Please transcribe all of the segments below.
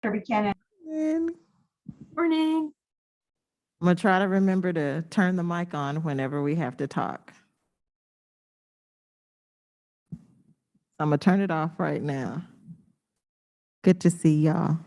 Buchanan. And Morning. I'm gonna try to remember to turn the mic on whenever we have to talk. I'm gonna turn it off right now. Good to see y'all.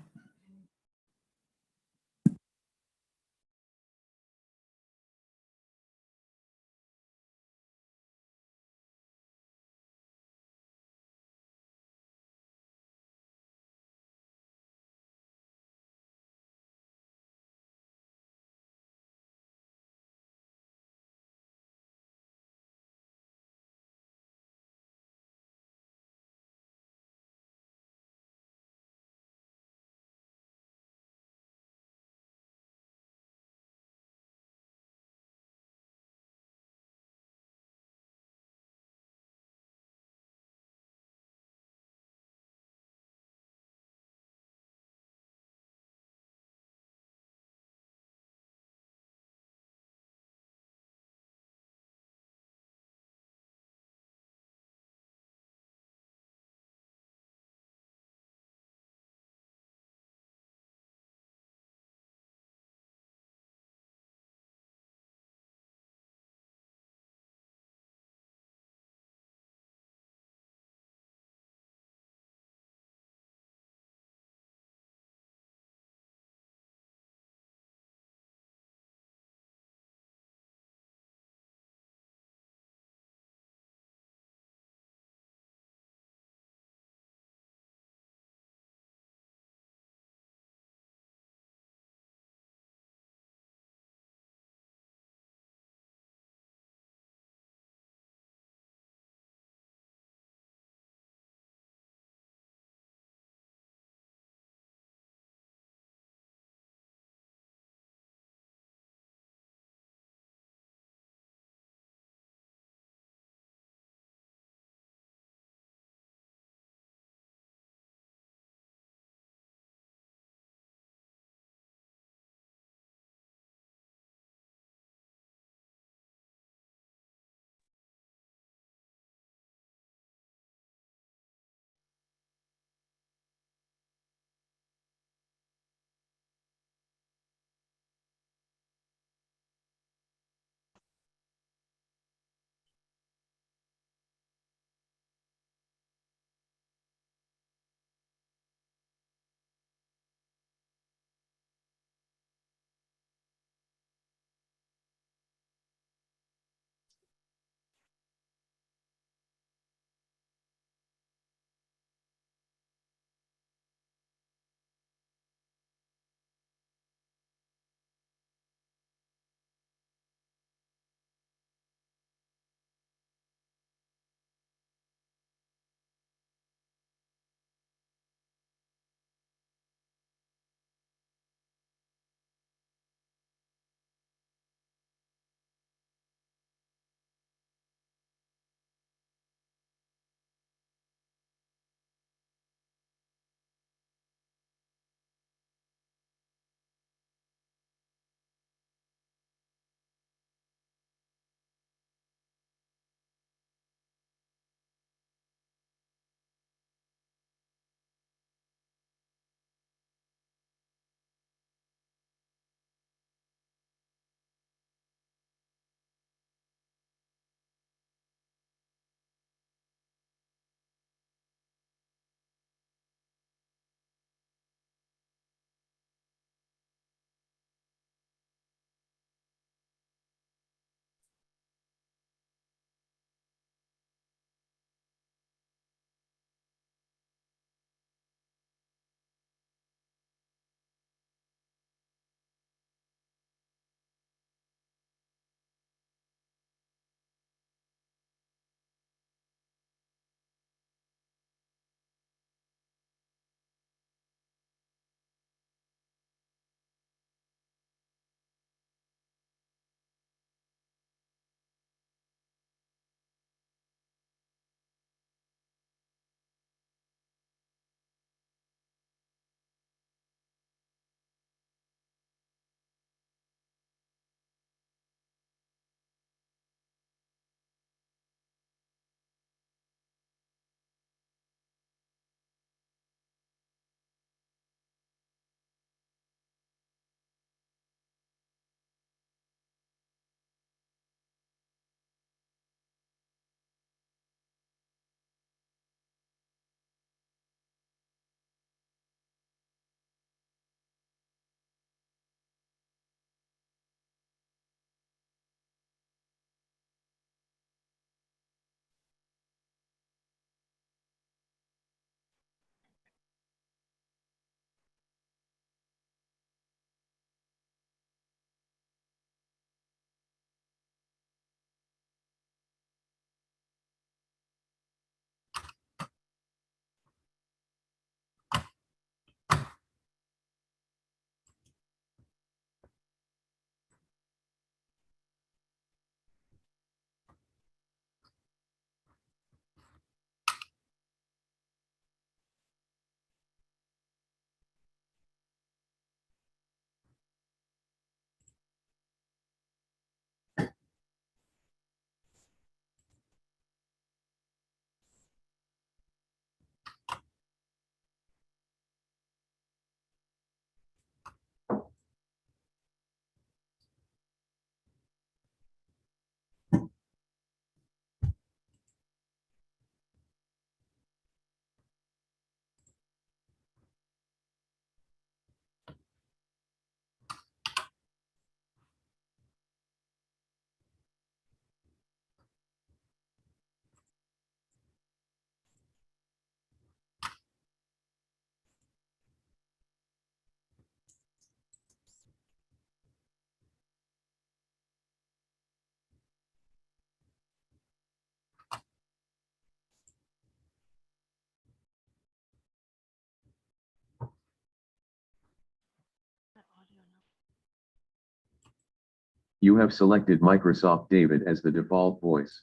You have selected Microsoft David as the default voice.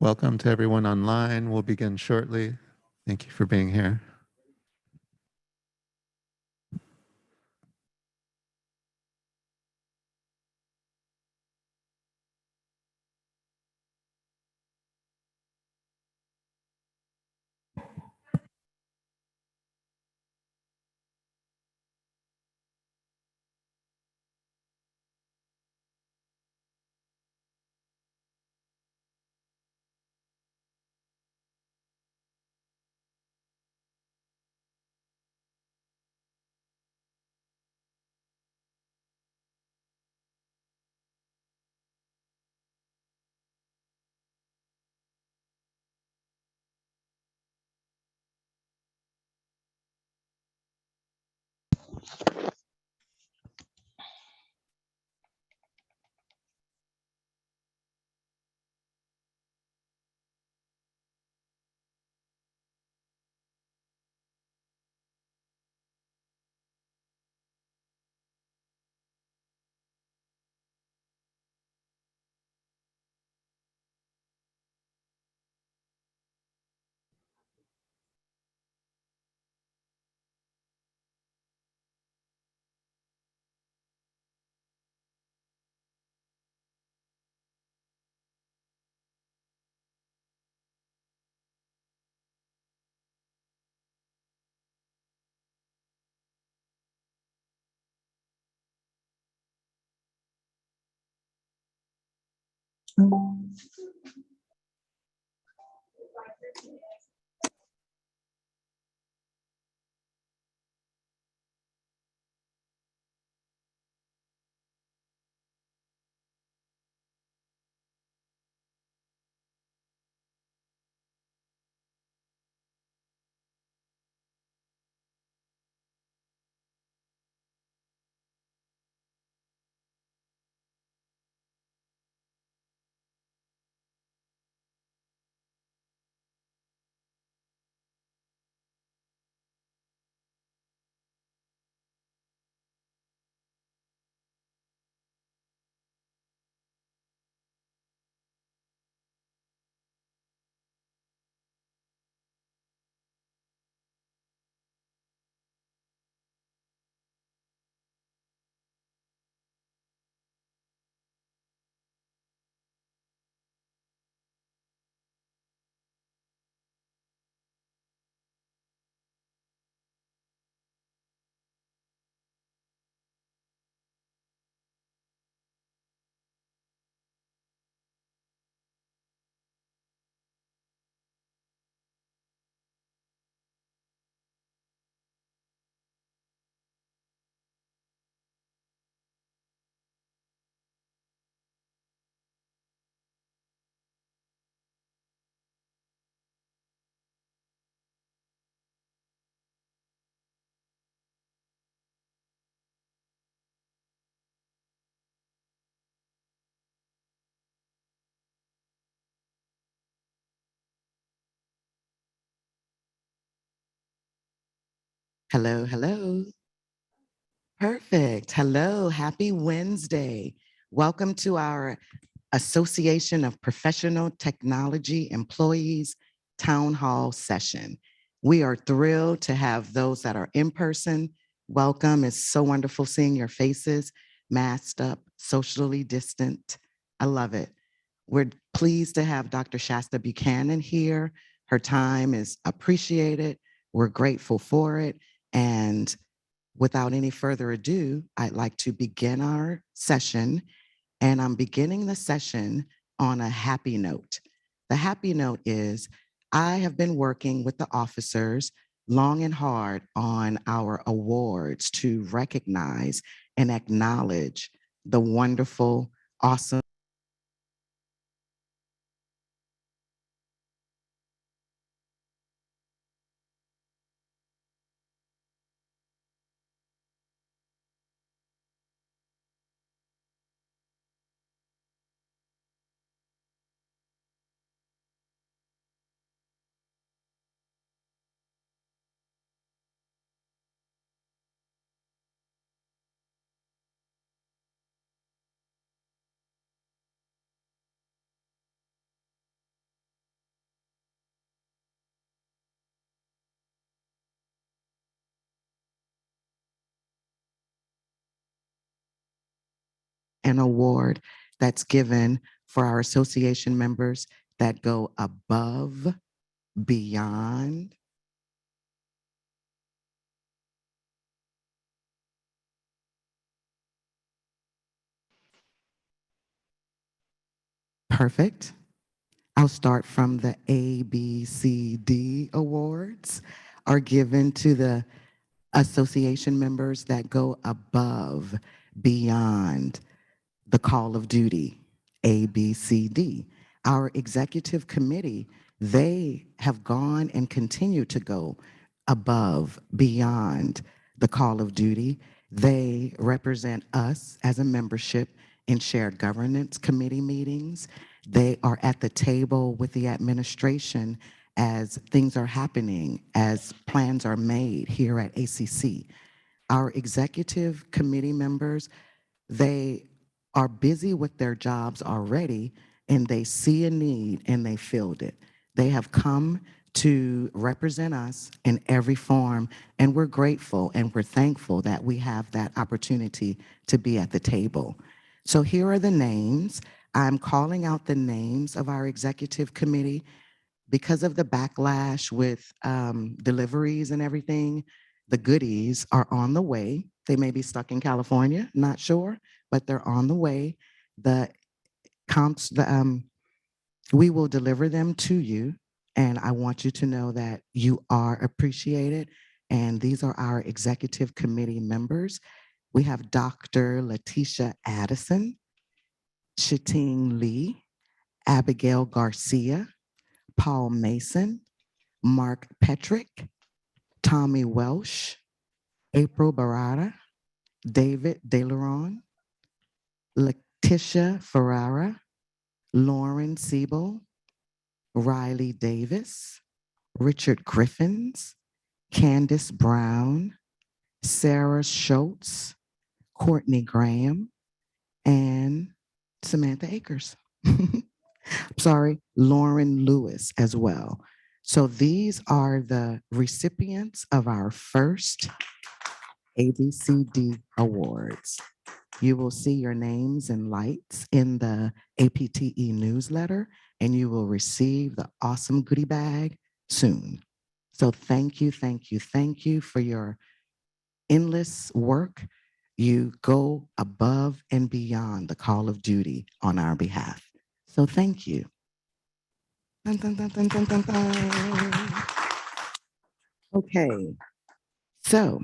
Welcome to everyone online. We'll begin shortly. Thank you for being here. Hello, hello. Perfect. Hello, happy Wednesday. Welcome to our Association of Professional Technology Employees Town Hall session. We are thrilled to have those that are in person. Welcome. It's so wonderful seeing your faces, masked up, socially distant. I love it. We're pleased to have Dr. Shasta Buchanan here. Her time is appreciated. We're grateful for it. And without any further ado, I'd like to begin our session. And I'm beginning the session on a happy note. The happy note is I have been working with the officers long and hard on our awards to recognize and acknowledge the wonderful, awesome, an award that's given for our association members that go above, beyond. Perfect. I'll start from the ABCD awards are given to the association members that go above, beyond the call of duty, ABCD. Our executive committee, they have gone and continue to go above, beyond the call of duty. They represent us as a membership in shared governance committee meetings. They are at the table with the administration as things are happening, as plans are made here at ACC. Our executive committee members, they are busy with their jobs already and they see a need and they filled it. They have come to represent us in every form, and we're grateful and we're thankful that we have that opportunity to be at the table. So here are the names. I'm calling out the names of our executive committee because of the backlash with deliveries and everything. The goodies are on the way. They may be stuck in California, not sure, but they're on the way. The we will deliver them to you, and I want you to know that you are appreciated. And these are our executive committee members. We have Dr. Letitia Addison, Shateen Lee, Abigail Garcia, Paul Mason, Mark Petrick, Tommy Welsh, April Barada, David DeLaron, Letitia Ferrara, Lauren Siebel, Riley Davis, Richard Griffins, Candace Brown, Sarah Schultz, Courtney Graham, and Samantha Akers. Sorry, Lauren Lewis as well. So these are the recipients of our first ABCD Awards. You will see your names and lights in the APTE newsletter, and you will receive the awesome goodie bag soon. So thank you, thank you, thank you for your endless work. You go above and beyond the call of duty on our behalf. So thank you. Dun, dun, dun, dun, dun, dun, dun. Okay, so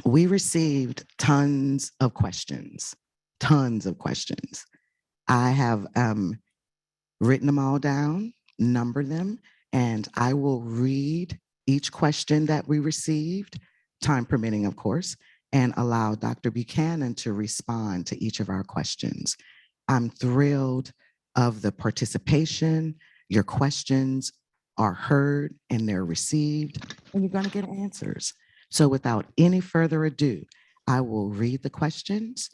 we received tons of questions. I have written them all down, numbered them, and I will read each question that we received, time permitting, of course, and allow Dr. Buchanan to respond to each of our questions. I'm thrilled of the participation. Your questions are heard and they're received, and you're going to get answers. So without any further ado, I will read the questions.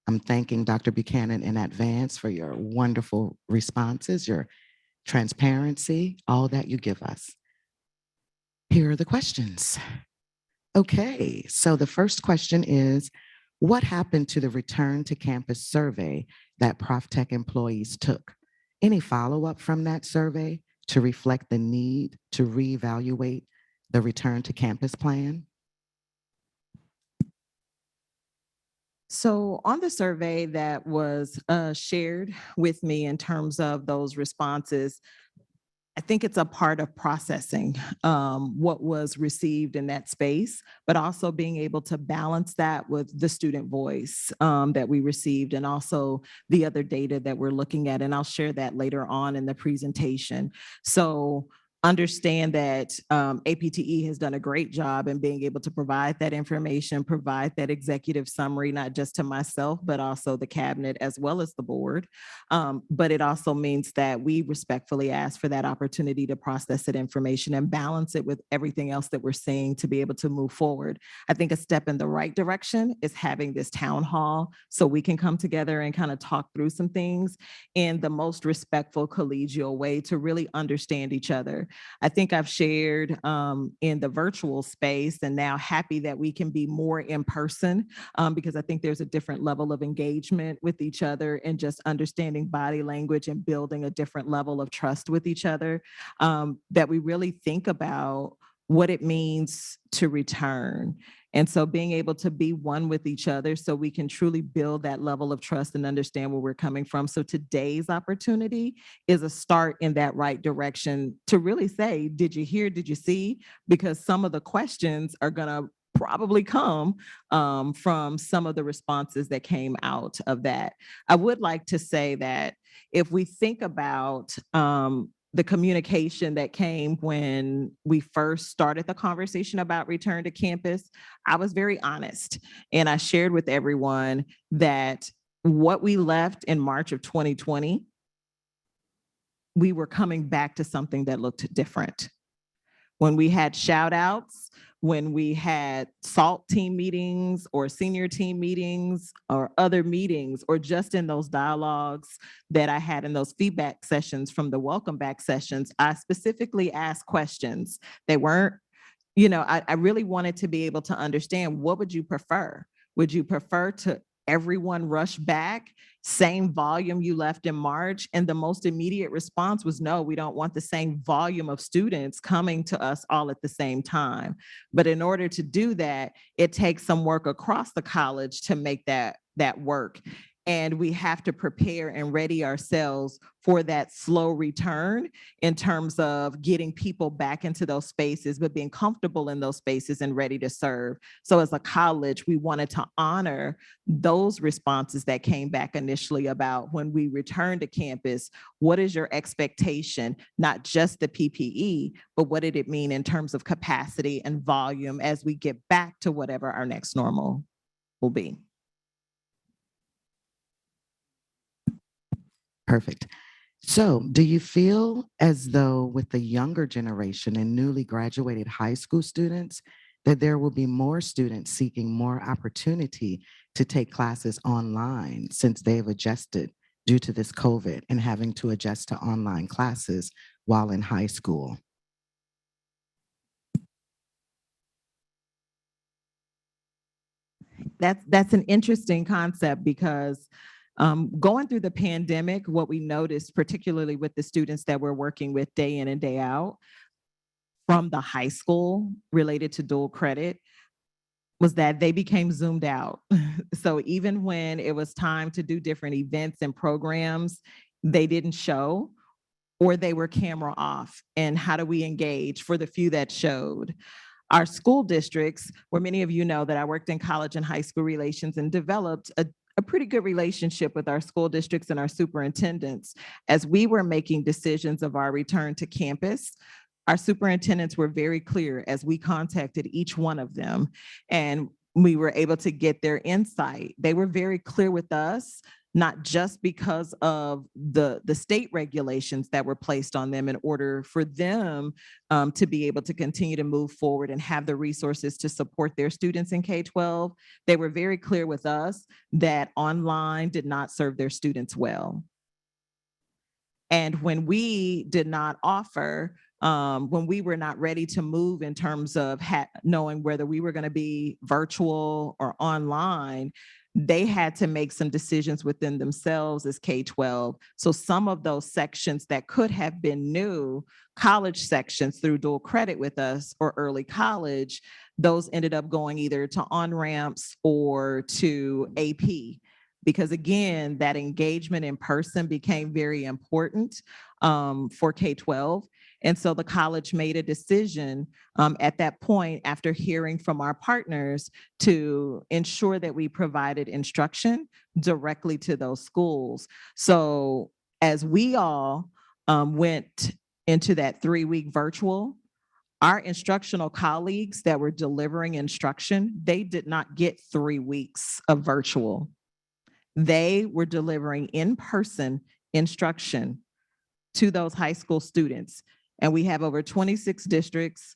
I'm thanking Dr. Buchanan in advance for your wonderful responses, your transparency, all that you give us. Here are the questions. Okay, so the first question is, what happened to the return to campus survey that ProfTech employees took? Any follow-up from that survey to reflect the need to reevaluate the return to campus plan? So on the survey that was shared with me in terms of those responses, I think it's a part of processing what was received in that space, but also being able to balance that with the student voice that we received and also the other data that we're looking at. And I'll share that later on in the presentation. So understand that APTE has done a great job in being able to provide that information, provide that executive summary, not just to myself, but also the cabinet as well as the board. But it also means that we respectfully ask for that opportunity to process that information and balance it with everything else that we're seeing to be able to move forward. I think a step in the right direction is having this town hall so we can come together and kind of talk through some things in the most respectful, collegial way to really understand each other. I think I've shared in the virtual space and now happy that we can be more in person because I think there's a different level of engagement with each other and just understanding body language and building a different level of trust with each other, that we really think about what it means to return. And so being able to be one with each other so we can truly build that level of trust and understand where we're coming from. So today's opportunity is a start in that right direction to really say, did you hear, did you see? Because some of the questions are gonna probably come from some of the responses that came out of that. I would like to say that if we think about the communication that came when we first started the conversation about return to campus, I was very honest. And I shared with everyone that what we left in March of 2020, we were coming back to something that looked different. When we had shout outs, when we had SALT team meetings or senior team meetings or other meetings, or just in those dialogues that I had in those feedback sessions from the welcome back sessions, I specifically asked questions. They weren't, I really wanted to be able to understand, what would you prefer? Would you prefer to everyone rush back, same volume you left in March? And the most immediate response was, no, we don't want the same volume of students coming to us all at the same time. But in order to do that, it takes some work across the college to make that work. And we have to prepare and ready ourselves for that slow return in terms of getting people back into those spaces, but being comfortable in those spaces and ready to serve. So as a college, we wanted to honor those responses that came back initially about when we return to campus, what is your expectation, not just the PPE, but what did it mean in terms of capacity and volume as we get back to whatever our next normal will be. Perfect. So, do you feel as though with the younger generation and newly graduated high school students, that there will be more students seeking more opportunity to take classes online since they've adjusted due to this COVID and having to adjust to online classes while in high school? That's an interesting concept because going through the pandemic, what we noticed, particularly with the students that we're working with day in and day out from the high school related to dual credit, was that they became zoomed out. So even when it was time to do different events and programs, they didn't show or they were camera off. And how do we engage for the few that showed? Our school districts, where many of you know that I worked in college and high school relations and developed a pretty good relationship with our school districts and our superintendents. As we were making decisions of our return to campus, our superintendents were very clear as we contacted each one of them and we were able to get their insight. They were very clear with us, not just because of the state regulations that were placed on them in order for them to be able to continue to move forward and have the resources to support their students in K-12. They were very clear with us that online did not serve their students well. And when we did not offer, when we were not ready to move in terms of knowing whether we were going to be virtual or online, they had to make some decisions within themselves as K-12. So some of those sections that could have been new college sections through dual credit with us or early college, those ended up going either to on-ramps or to AP. Because again, that engagement in person became very important for K-12. And so the college made a decision at that point, after hearing from our partners, to ensure that we provided instruction directly to those schools. So as we all went into that 3-week virtual, our instructional colleagues that were delivering instruction, they did not get 3 weeks of virtual. They were delivering in-person instruction to those high school students. And we have over 26 districts,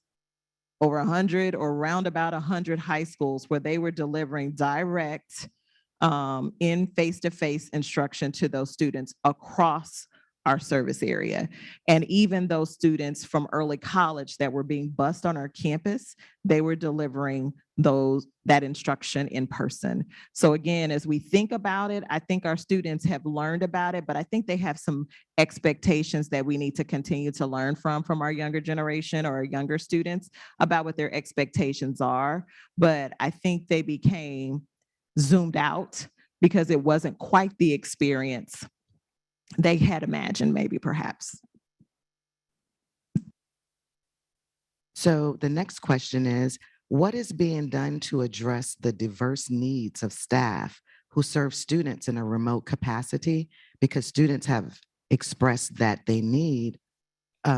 over 100 or around about 100 high schools where they were delivering direct in face-to-face instruction to those students across our service area. And even those students from early college that were being bused on our campus, they were delivering that instruction in person. So again, as we think about it, I think our students have learned about it, but I think they have some expectations that we need to continue to learn from our younger generation or our younger students about what their expectations are. But I think they became zoomed out because it wasn't quite the experience they had imagined, maybe perhaps. So the next question is, what is being done to address the diverse needs of staff who serve students in a remote capacity? Because students have expressed that they need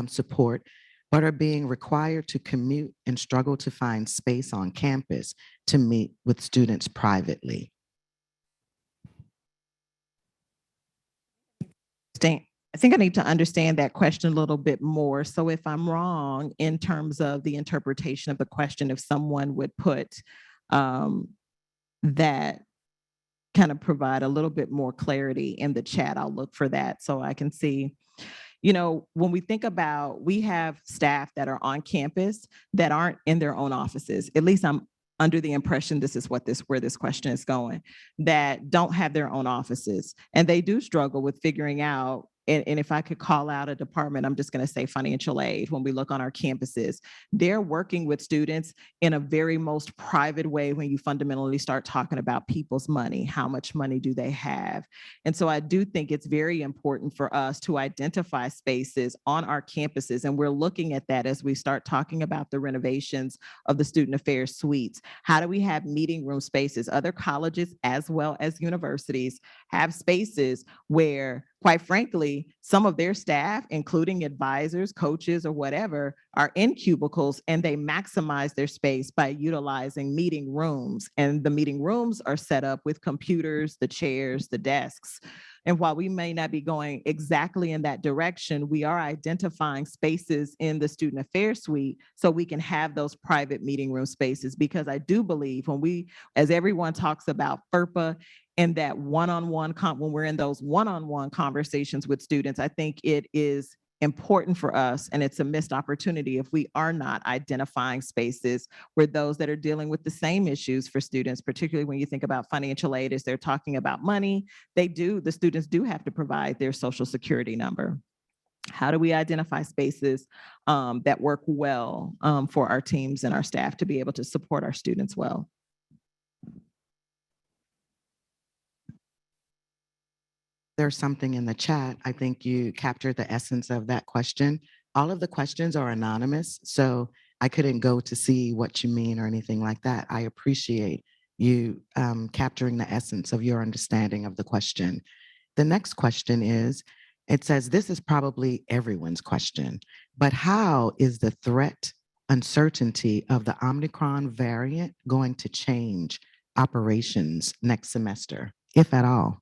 support, but are being required to commute and struggle to find space on campus to meet with students privately. I think I need to understand that question a little bit more. So if I'm wrong in terms of the interpretation of the question, if someone would put that kind of provide a little bit more clarity in the chat, I'll look for that so I can see. You know, when we think about, we have staff that are on campus that aren't in their own offices. At least I'm under the impression this is where this question is going, that don't have their own offices. And they do struggle with figuring out and if I could call out a department, I'm just going to say financial aid. When we look on our campuses, they're working with students in a very most private way when you fundamentally start talking about people's money. How much money do they have? And so I do think it's very important for us to identify spaces on our campuses. And we're looking at that as we start talking about the renovations of the student affairs suites. How do we have meeting room spaces? Other colleges as well as universities have spaces where, quite frankly, some of their staff, including advisors, coaches, or whatever, are in cubicles, and they maximize their space by utilizing meeting rooms. And the meeting rooms are set up with computers, the chairs, the desks. And while we may not be going exactly in that direction, we are identifying spaces in the student affairs suite so we can have those private meeting room spaces. Because I do believe as everyone talks about FERPA and that one-on-one, when we're in those one-on-one conversations with students, I think it is important for us, and it's a missed opportunity if we are not identifying spaces where those that are dealing with the same issues for students, particularly when you think about financial aid, as they're talking about money, the students do have to provide their social security number. How do we identify spaces that work well for our teams and our staff to be able to support our students well? There's something in the chat. I think you captured the essence of that question. All of the questions are anonymous, so I couldn't go to see what you mean or anything like that. I appreciate you capturing the essence of your understanding of the question. The next question is, it says, this is probably everyone's question, but how is the threat uncertainty of the Omicron variant going to change operations next semester, if at all?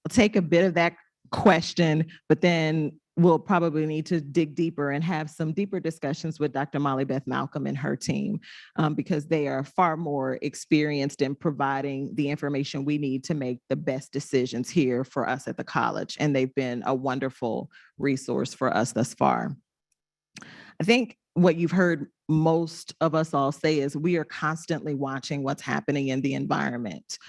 I'll take a bit of that question, but then we'll probably need to dig deeper and have some deeper discussions with Dr. Molly Beth Malcolm and her team, because they are far more experienced in providing the information we need to make the best decisions here for us at the college. And they've been a wonderful resource for us thus far. I think what you've heard most of us all say is we are constantly watching what's happening in the environment.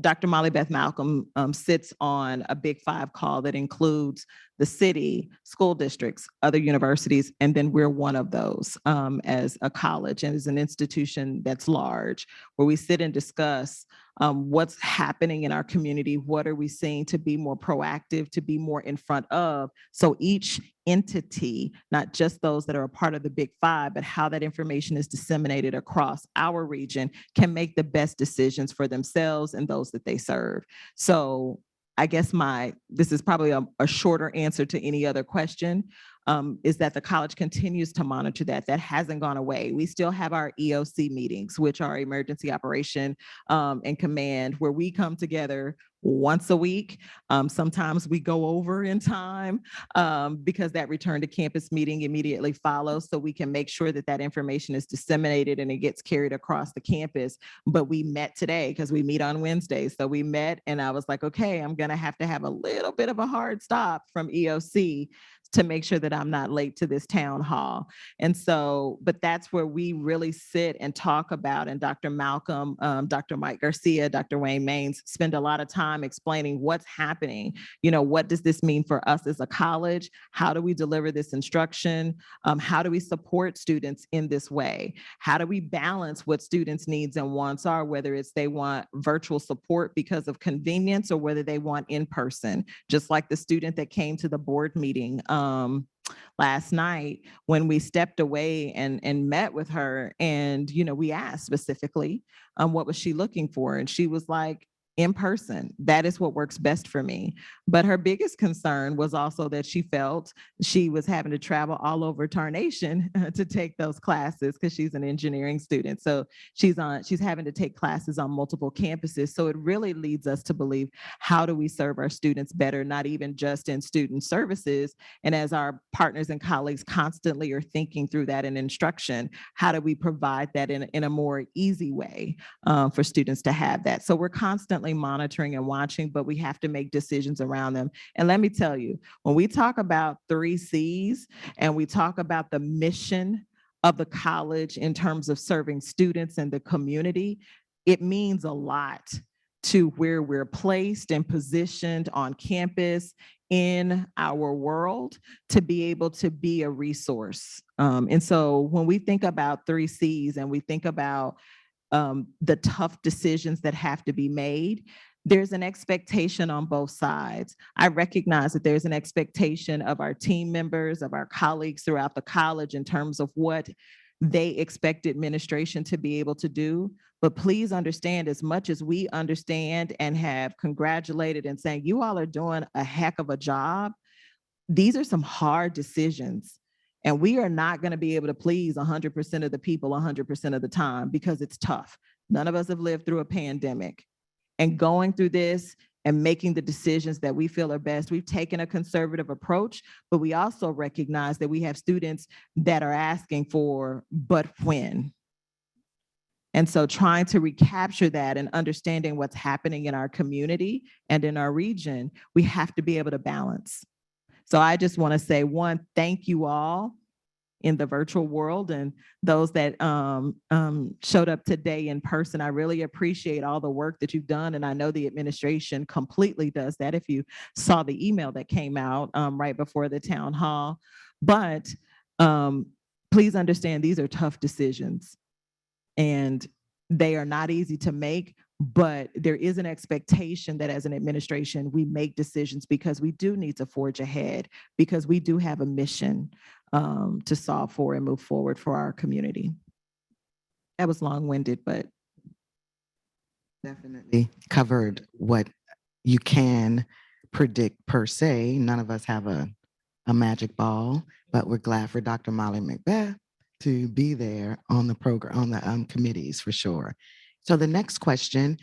Dr. Molly Beth Malcolm sits on a Big Five call that includes the city, school districts, other universities, and then we're one of those as a college and as an institution that's large, where we sit and discuss what's happening in our community, what are we seeing to be more proactive, to be more in front of, so each entity, not just those that are a part of the Big Five, but how that information is disseminated across our region, can make the best decisions for themselves and those that they serve. So I guess this is probably a shorter answer to any other question, is that the college continues to monitor that. That hasn't gone away. We still have our EOC meetings, which are Emergency Operation and Command, where we come together once a week. Sometimes we go over in time because that return to campus meeting immediately follows, so we can make sure that that information is disseminated and it gets carried across the campus. But we met today because we meet on Wednesdays. So we met and I was like, okay, I'm going to have a little bit of a hard stop from EOC to make sure that I'm not late to this town hall. And so, but that's where we really sit and talk about, and Dr. Malcolm, Dr. Mike Garcia, Dr. Wayne Maines spend a lot of time explaining what's happening. You know, what does this mean for us as a college? How do we deliver this instruction? How do we support students in this way? How do we balance what students' needs and wants are, whether it's they want virtual support because of convenience or whether they want in-person, just like the student that came to the board meeting last night when we stepped away and met with her. And, you know, we asked specifically, what was she looking for? And she was like, in person. That is what works best for me. But her biggest concern was also that she felt she was having to travel all over Tarnation to take those classes because she's an engineering student. So she's having to take classes on multiple campuses. So it really leads us to believe, how do we serve our students better, not even just in student services? And as our partners and colleagues constantly are thinking through that in instruction, how do we provide that in a more easy way for students to have that? So we're constantly monitoring and watching, but we have to make decisions around them. And let me tell you, when we talk about 3 C's and we talk about the mission of the college in terms of serving students and the community, it means a lot to where we're placed and positioned on campus in our world to be able to be a resource. And so when we think about 3Cs and we think about the tough decisions that have to be made, there's an expectation on both sides. I recognize that there's an expectation of our team members, of our colleagues throughout the college in terms of what they expect administration to be able to do. But please understand, as much as we understand and have congratulated and saying, you all are doing a heck of a job, these are some hard decisions. And we are not going to be able to please 100% of the people 100% of the time because it's tough. None of us have lived through a pandemic. And going through this and making the decisions that we feel are best, we've taken a conservative approach, but we also recognize that we have students that are asking for, but when? And so trying to recapture that and understanding what's happening in our community and in our region, we have to be able to balance. So I just want to say, one, thank you all in the virtual world and those that showed up today in person. I really appreciate all the work that you've done. And I know the administration completely does that if you saw the email that came out right before the town hall. But please understand, these are tough decisions and they are not easy to make. But there is an expectation that as an administration, we make decisions because we do need to forge ahead, because we do have a mission to solve for and move forward for our community. That was long-winded, but. Definitely covered what you can predict per se. None of us have a magic ball, but we're glad for Dr. Molly Macbeth to be there on the program, on the committees for sure. So the next question,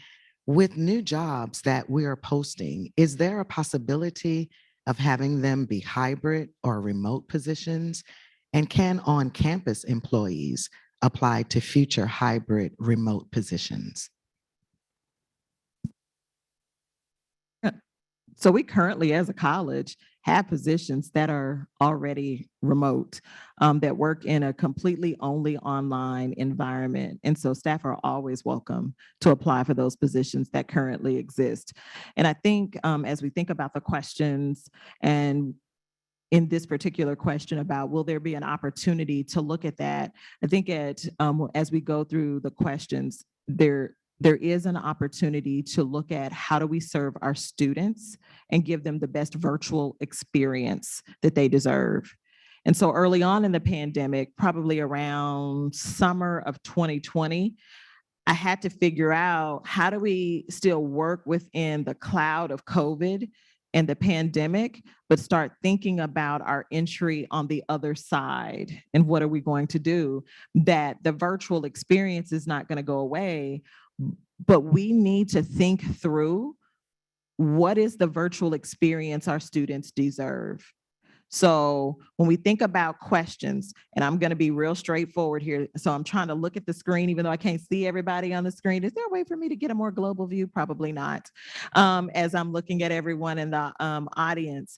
with new jobs that we are posting, is there a possibility of having them be hybrid or remote positions? And can on-campus employees apply to future hybrid remote positions? So we currently, as a college, have positions that are already remote, that work in a completely only online environment. And so staff are always welcome to apply for those positions that currently exist. And I think as we think about the questions, and in this particular question about will there be an opportunity to look at that, I think as we go through the questions, there is an opportunity to look at how do we serve our students and give them the best virtual experience that they deserve. And so early on in the pandemic, probably around summer of 2020, I had to figure out how do we still work within the cloud of COVID and the pandemic, but start thinking about our entry on the other side and what are we going to do? That the virtual experience is not going to go away, but we need to think through what is the virtual experience our students deserve. So when we think about questions, and I'm going to be real straightforward here. So I'm trying to look at the screen, even though I can't see everybody on the screen. Is there a way for me to get a more global view? Probably not. As I'm looking at everyone in the audience,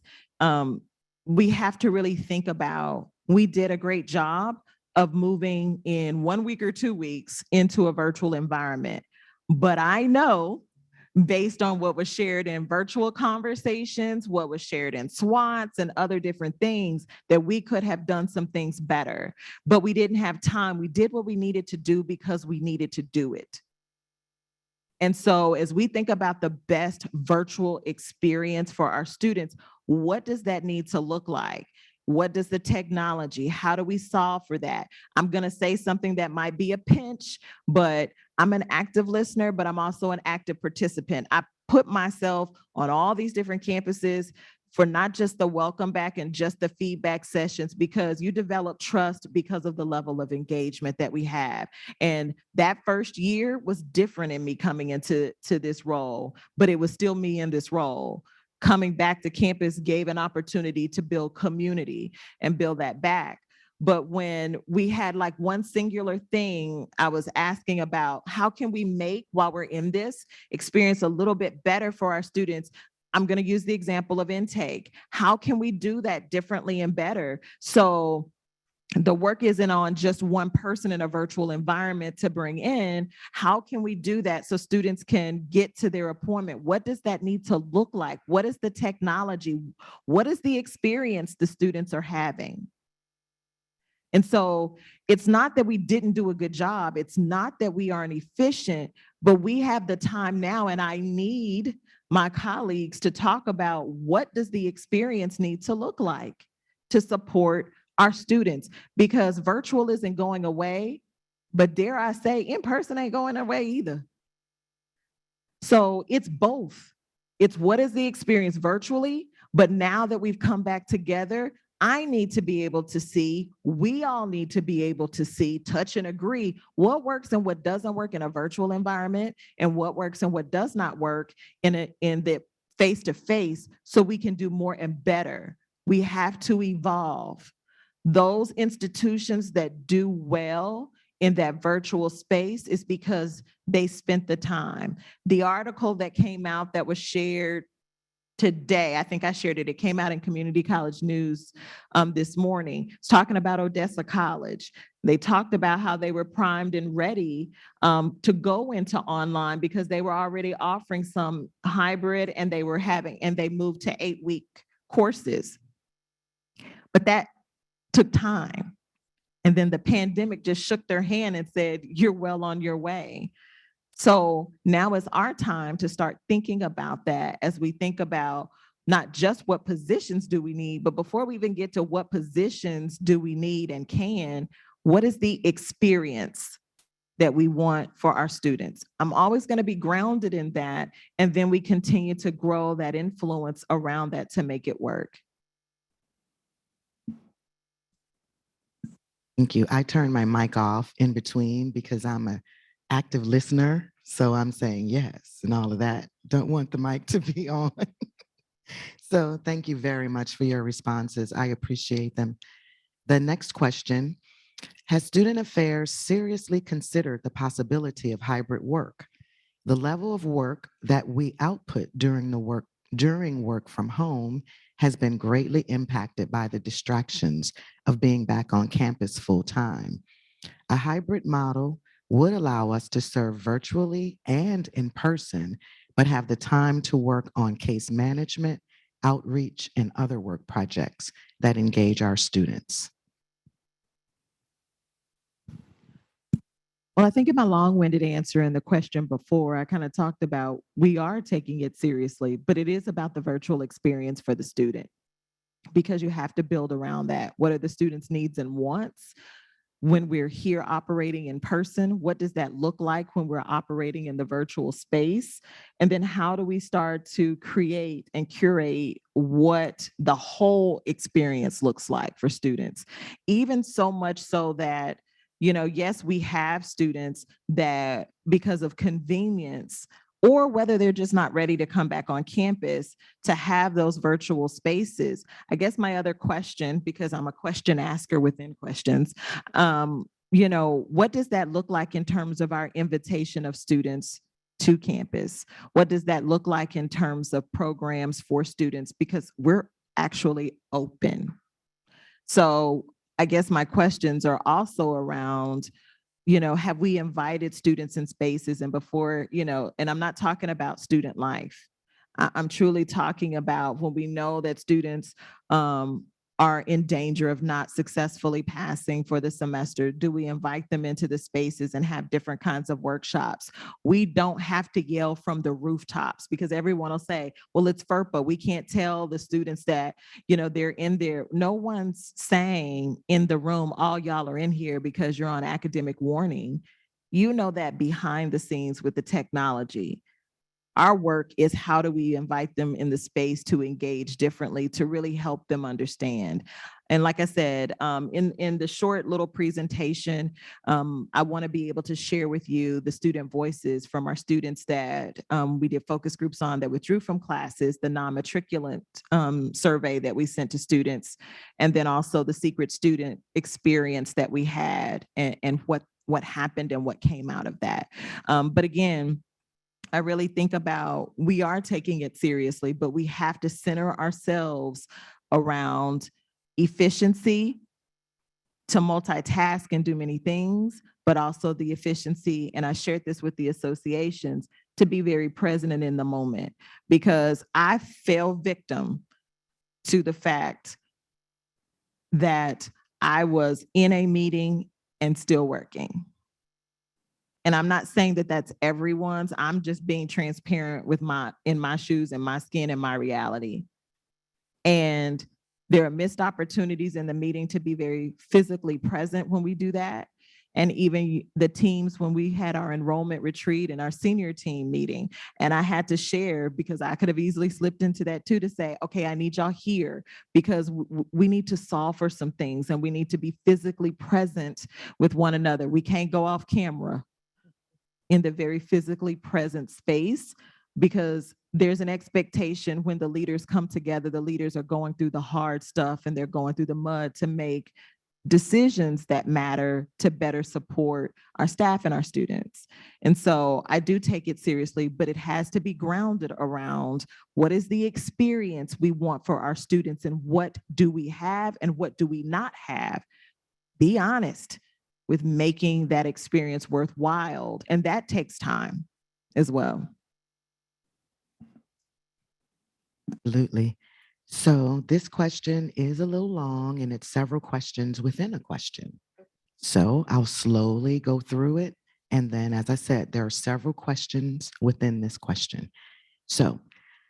we have to really think about, we did a great job of moving in 1 week or 2 weeks into a virtual environment. But I know, based on what was shared in virtual conversations, what was shared in SWATs and other different things, that we could have done some things better, but we didn't have time. We did what we needed to do because we needed to do it. And so as we think about the best virtual experience for our students, what does that need to look like? What does the technology, how do we solve for that? I'm going to say something that might be a pinch, but I'm an active listener, but I'm also an active participant. I put myself on all these different campuses for not just the welcome back and just the feedback sessions, because you develop trust because of the level of engagement that we have. And that first year was different in me coming into this role, but it was still me in this role. Coming back to campus gave an opportunity to build community and build that back. But when we had like one singular thing, I was asking about how can we make, while we're in this experience, a little bit better for our students. I'm going to use the example of intake. How can we do that differently and better? So the work isn't on just one person in a virtual environment to bring in. How can we do that so students can get to their appointment? What does that need to look like? What is the technology? What is the experience the students are having? And so it's not that we didn't do a good job. It's not that we aren't efficient, but we have the time now, and I need my colleagues to talk about what does the experience need to look like to support our students, because virtual isn't going away, but dare I say, in person ain't going away either. So it's both. It's what is the experience virtually, but now that we've come back together, I need to be able to see, we all need to be able to see, touch and agree what works and what doesn't work in a virtual environment, and what works and what does not work in the face-to-face, so we can do more and better. We have to evolve. Those institutions that do well in that virtual space is because they spent the time. The article that came out that was shared today, I think I shared it, it came out in Community College News this morning. It's talking about Odessa College. They talked about how they were primed and ready to go into online because they were already offering some hybrid, and they moved to 8-week courses. But that took time. And then the pandemic just shook their hand and said, you're well on your way. So now is our time to start thinking about that, as we think about not just what positions do we need, but before we even get to what positions do we need and can, what is the experience that we want for our students? I'm always going to be grounded in that. And then we continue to grow that influence around that to make it work. Thank you. I turned my mic off in between because I'm an active listener. So I'm saying yes and all of that. Don't want the mic to be on. So thank you very much for your responses. I appreciate them. The next question: has Student Affairs seriously considered the possibility of hybrid work? The level of work that we output during work from home has been greatly impacted by the distractions of being back on campus full time. A hybrid model would allow us to serve virtually and in person, but have the time to work on case management, outreach, and other work projects that engage our students. Well, I think in my long-winded answer in the question before, I kind of talked about we are taking it seriously, but it is about the virtual experience for the student, because you have to build around that. What are the students' needs and wants when we're here operating in person? What does that look like when we're operating in the virtual space? And then how do we start to create and curate what the whole experience looks like for students? Even so much so that, you know, yes, we have students that, because of convenience, or whether they're just not ready to come back on campus, to have those virtual spaces. I guess my other question, because I'm a question asker within questions, you know, what does that look like in terms of our invitation of students to campus? What does that look like in terms of programs for students? Because we're actually open. So I guess my questions are also around, you know, have we invited students in spaces? And before, you know, and I'm not talking about student life. I'm truly talking about when we know that students are in danger of not successfully passing for the semester. Do we invite them into the spaces and have different kinds of workshops? We don't have to yell from the rooftops, because everyone will say, well, it's FERPA. We can't tell the students that, you know, they're in there. No one's saying in the room, all y'all are in here because you're on academic warning. You know that behind the scenes with the technology. Our work is how do we invite them in the space to engage differently, to really help them understand. And like I said, in the short little presentation, I want to be able to share with you the student voices from our students that we did focus groups on, that withdrew from classes, the non-matriculant survey that we sent to students, and then also the secret student experience that we had, and what happened and what came out of that. But again, I really think about, we are taking it seriously, but we have to center ourselves around efficiency, to multitask and do many things, but also the efficiency, and I shared this with the associations, to be very present and in the moment, because I fell victim to the fact that I was in a meeting and still working. And I'm not saying that that's everyone's, I'm just being transparent with in my shoes and my skin and my reality. And there are missed opportunities in the meeting to be very physically present when we do that. And even the teams, when we had our enrollment retreat and our senior team meeting, and I had to share, because I could have easily slipped into that too, to say, okay, I need y'all here because we need to solve for some things and we need to be physically present with one another. We can't go off camera in the very physically present space, because there's an expectation when the leaders come together, the leaders are going through the hard stuff and they're going through the mud to make decisions that matter to better support our staff and our students. And so I do take it seriously, but it has to be grounded around what is the experience we want for our students and what do we have and what do we not have. Be honest with making that experience worthwhile, and that takes time as well. Absolutely. So this question is a little long and it's several questions within a question. So I'll slowly go through it. And then, as I said, there are several questions within this question. So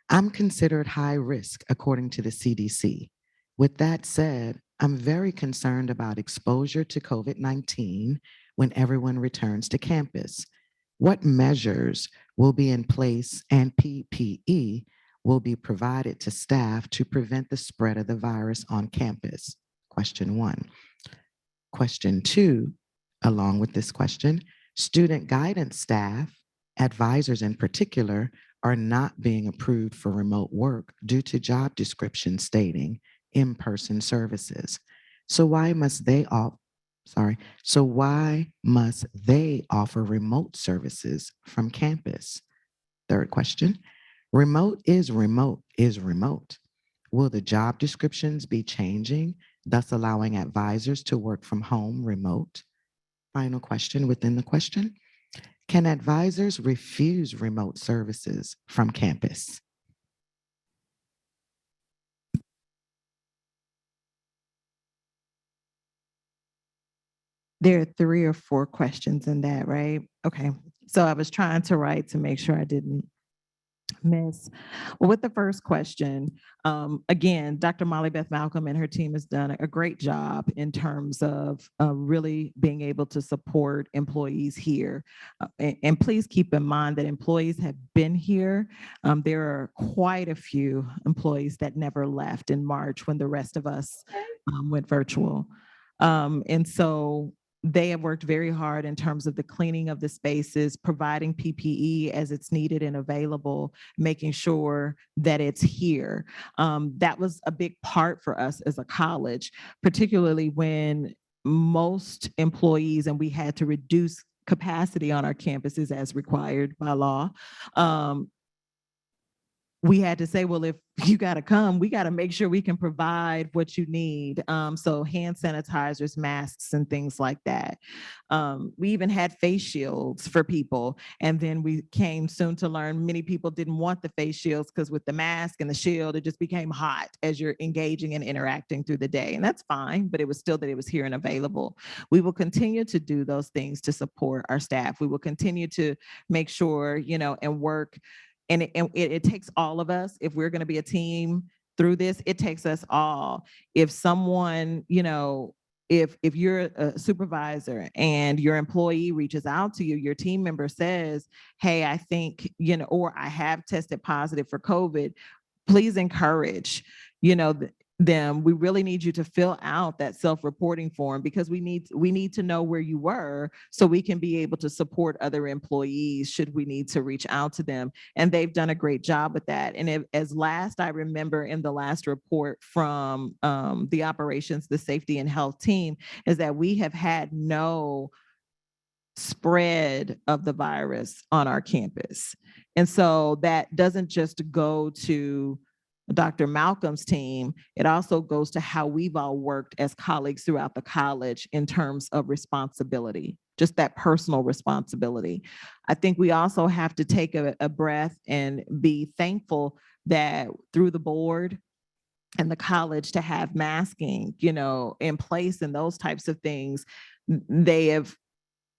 I'm considered high risk according to the CDC. With that said, I'm very concerned about exposure to COVID-19 when everyone returns to campus. What measures will be in place and PPE will be provided to staff to prevent the spread of the virus on campus? Question 1. Question 2, along with this question, student guidance staff, advisors in particular, are not being approved for remote work due to job descriptions stating in-person services. So why must they offer remote services from campus? Third question, remote is remote is remote. Will the job descriptions be changing, thus allowing advisors to work from home remote? Final question within the question, can advisors refuse remote services from campus? There are 3 or 4 questions in that, right? Okay. So I was trying to write to make sure I didn't miss. Well, with the first question, again, Dr. Molly Beth Malcolm and her team has done a great job in terms of really being able to support employees here. And please keep in mind that employees have been here. There are quite a few employees that never left in March when the rest of us went virtual. And so they have worked very hard in terms of the cleaning of the spaces, providing PPE as it's needed and available, making sure that it's here. That was a big part for us as a college, particularly when most employees, and we had to reduce capacity on our campuses as required by law. We had to say, well, if you got to come, we got to make sure we can provide what you need. So hand sanitizers, masks, and things like that. We even had face shields for people. And then we came soon to learn many people didn't want the face shields because with the mask and the shield, it just became hot as you're engaging and interacting through the day. And that's fine, but it was still that it was here and available. We will continue to do those things to support our staff. We will continue to make sure, and work. And it takes all of us. If we're going to be a team through this, it takes us all. If someone, if you're a supervisor and your employee reaches out to you, your team member says, hey, I think, or I have tested positive for COVID, please encourage, them. We really need you to fill out that self-reporting form because we need to know where you were so we can be able to support other employees should we need to reach out to them. And they've done a great job with that. And as last I remember in the last report from the operations, the safety and health team, is that we have had no spread of the virus on our campus. And so that doesn't just go to Dr. Malcolm's team, it also goes to how we've all worked as colleagues throughout the college in terms of responsibility, just that personal responsibility. I think we also have to take a breath and be thankful that through the board and the college to have masking, in place and those types of things, they have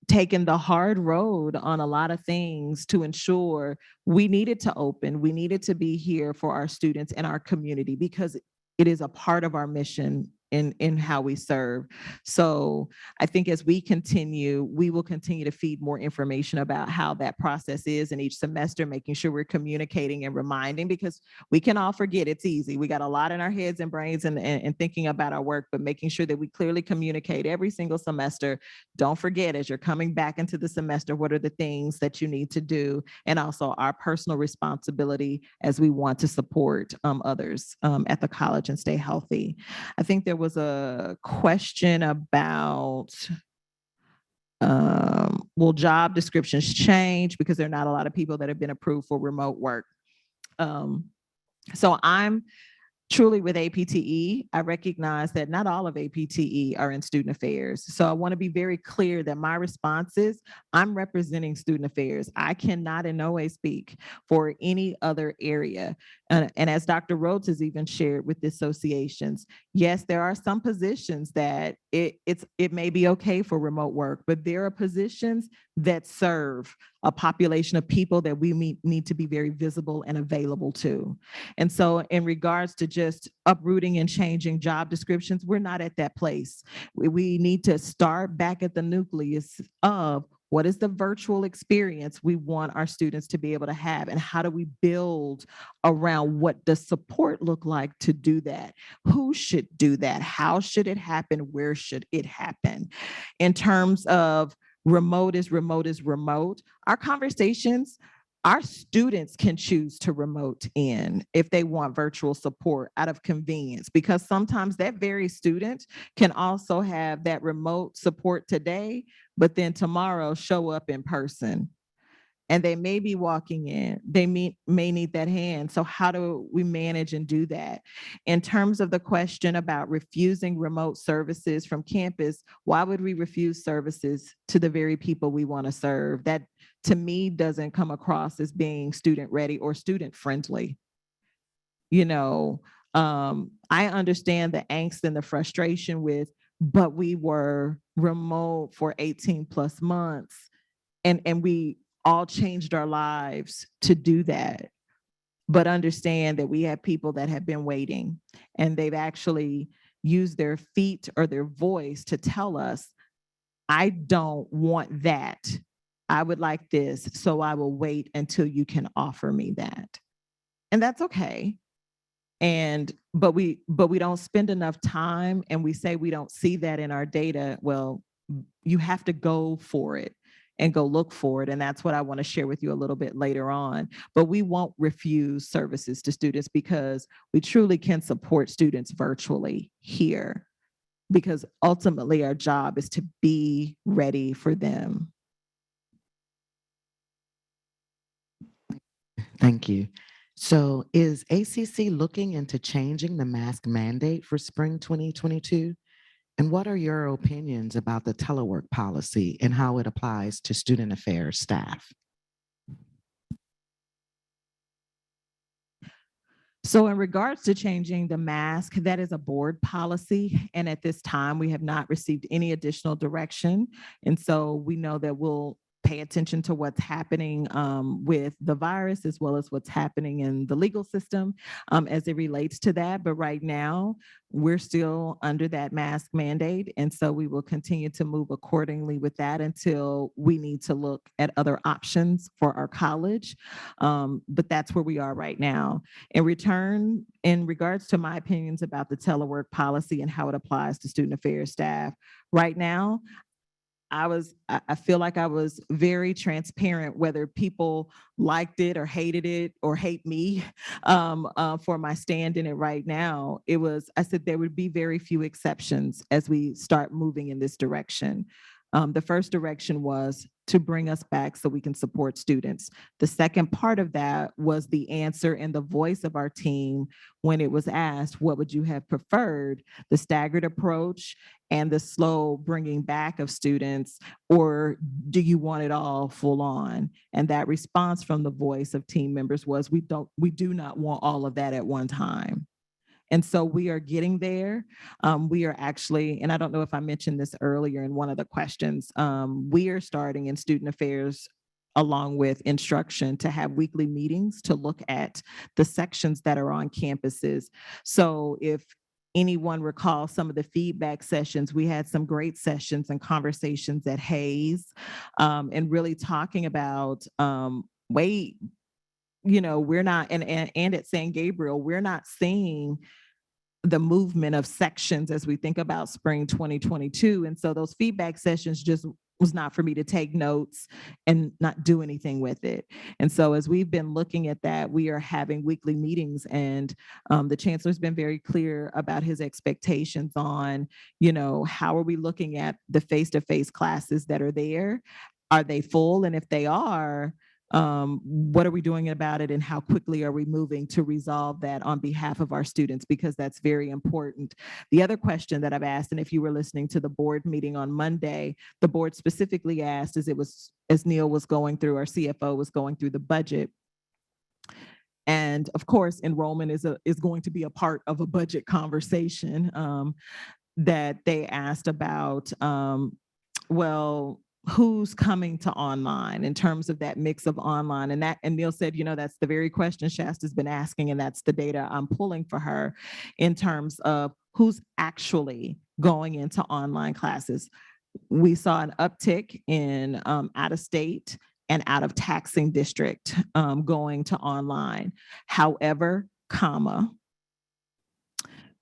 taken the hard road on a lot of things to ensure we needed to open, we needed to be here for our students and our community because it is a part of our mission in how we serve. So I think as we continue, we will continue to feed more information about how that process is in each semester, making sure we're communicating and reminding, because we can all forget. It's easy. We got a lot in our heads and brains and thinking about our work, but making sure that we clearly communicate every single semester. Don't forget, as you're coming back into the semester, what are the things that you need to do, and also our personal responsibility as we want to support others at the college and stay healthy. I think there was a question about will job descriptions change because there are not a lot of people that have been approved for remote work. So I'm truly with APTE, I recognize that not all of APTE are in student affairs. So I want to be very clear that my response is I'm representing student affairs. I cannot in no way speak for any other area. And as Dr. Rhodes has even shared with the associations, yes, there are some positions that it may be okay for remote work, but there are positions that serve a population of people that we need to be very visible and available to. And so in regards to just uprooting and changing job descriptions, we're not at that place. We need to start back at the nucleus of what is the virtual experience we want our students to be able to have, and how do we build around what does support look like to do that? Who should do that? How should it happen? Where should it happen? In terms of remote is remote, our conversations, our students can choose to remote in if they want virtual support out of convenience, because sometimes that very student can also have that remote support today, but then tomorrow show up in person. And they may be walking in, they may need that hand. So how do we manage and do that? In terms of the question about refusing remote services from campus, why would we refuse services to the very people we want to serve? That to me doesn't come across as being student ready or student friendly. I understand the angst and the frustration with, but we were remote for 18 plus months and we all changed our lives to do that. But understand that we have people that have been waiting, and they've actually used their feet or their voice to tell us, I don't want that. I would like this, so I will wait until you can offer me that. And that's okay. But we don't spend enough time, and we say we don't see that in our data. Well, you have to go for it and go look for it. And that's what I want to share with you a little bit later on. But we won't refuse services to students because we truly can support students virtually here, because ultimately our job is to be ready for them. Thank you. So is ACC looking into changing the mask mandate for spring 2022? And what are your opinions about the telework policy and how it applies to student affairs staff? So in regards to changing the mask, that is a board policy. And at this time, we have not received any additional direction. And so we know that we'll pay attention to what's happening with the virus, as well as what's happening in the legal system as it relates to that. But right now, we're still under that mask mandate. And so we will continue to move accordingly with that until we need to look at other options for our college. But that's where we are right now. In regards to my opinions about the telework policy and how it applies to student affairs staff, right now, I feel like I was very transparent, whether people liked it or hated it or hate me for my stand in it right now. I said there would be very few exceptions as we start moving in this direction. The first direction was to bring us back so we can support students. The second part of that was the answer and the voice of our team when it was asked, what would you have preferred, the staggered approach and the slow bringing back of students, or do you want it all full on? And that response from the voice of team members was, we do not want all of that at one time. And so we are getting there. We are actually, and I don't know if I mentioned this earlier in one of the questions, we are starting in student affairs along with instruction to have weekly meetings to look at the sections that are on campuses. So if anyone recalls some of the feedback sessions, we had some great sessions and conversations at Hayes, and really talking about, wait, we're not, and at San Gabriel, we're not seeing the movement of sections as we think about spring 2022. And so those feedback sessions just was not for me to take notes and not do anything with it. And so as we've been looking at that, we are having weekly meetings, and the chancellor's been very clear about his expectations on, how are we looking at the face-to-face classes that are there? Are they full? And if they are, what are we doing about it, and how quickly are we moving to resolve that on behalf of our students, because that's very important. The other question that I've asked, and if you were listening to the board meeting on Monday, the board specifically asked, as Neil was going through, our CFO was going through the budget, and of course enrollment is going to be a part of a budget conversation, that they asked about, well, who's coming to online in terms of that mix of online, and Neil said, that's the very question Shasta's been asking, and that's the data I'm pulling for her in terms of who's actually going into online classes. We saw an uptick in out of state and out of taxing district going to online. However,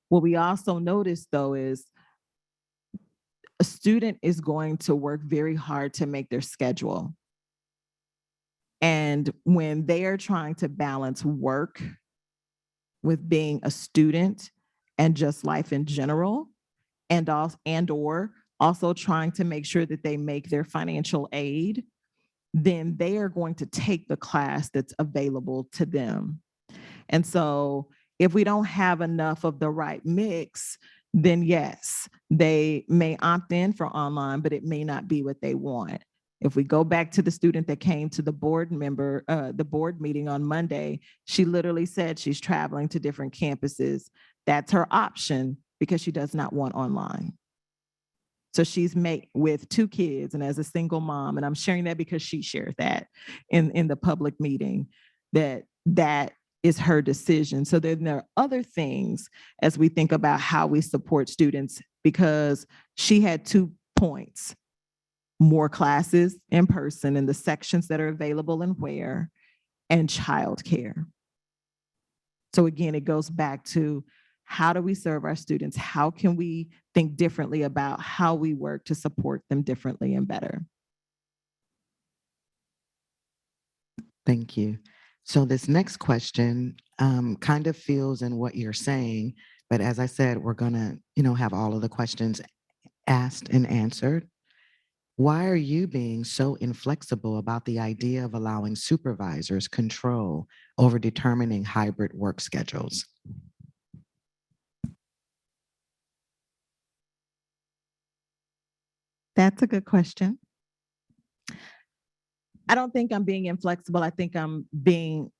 what we also noticed though is a student is going to work very hard to make their schedule. And when they are trying to balance work with being a student and just life in general, and also trying to make sure that they make their financial aid, then they are going to take the class that's available to them. And so if we don't have enough of the right mix, then yes, they may opt in for online, but it may not be what they want. If we go back to the student that came to the board meeting on Monday, she literally said she's traveling to different campuses. That's her option because she does not want online. So she's with 2 kids and as a single mom, and I'm sharing that because she shared that in the public meeting, that is her decision. So then there are other things as we think about how we support students, because she had 2 points: more classes in person in the sections that are available and where, and childcare. So again, it goes back to, how do we serve our students? How can we think differently about how we work to support them differently and better? Thank you. So this next question kind of feels in what you're saying, but as I said, we're gonna, have all of the questions asked and answered. Why are you being so inflexible about the idea of allowing supervisors control over determining hybrid work schedules? That's a good question. I don't think I'm being inflexible. I think I've been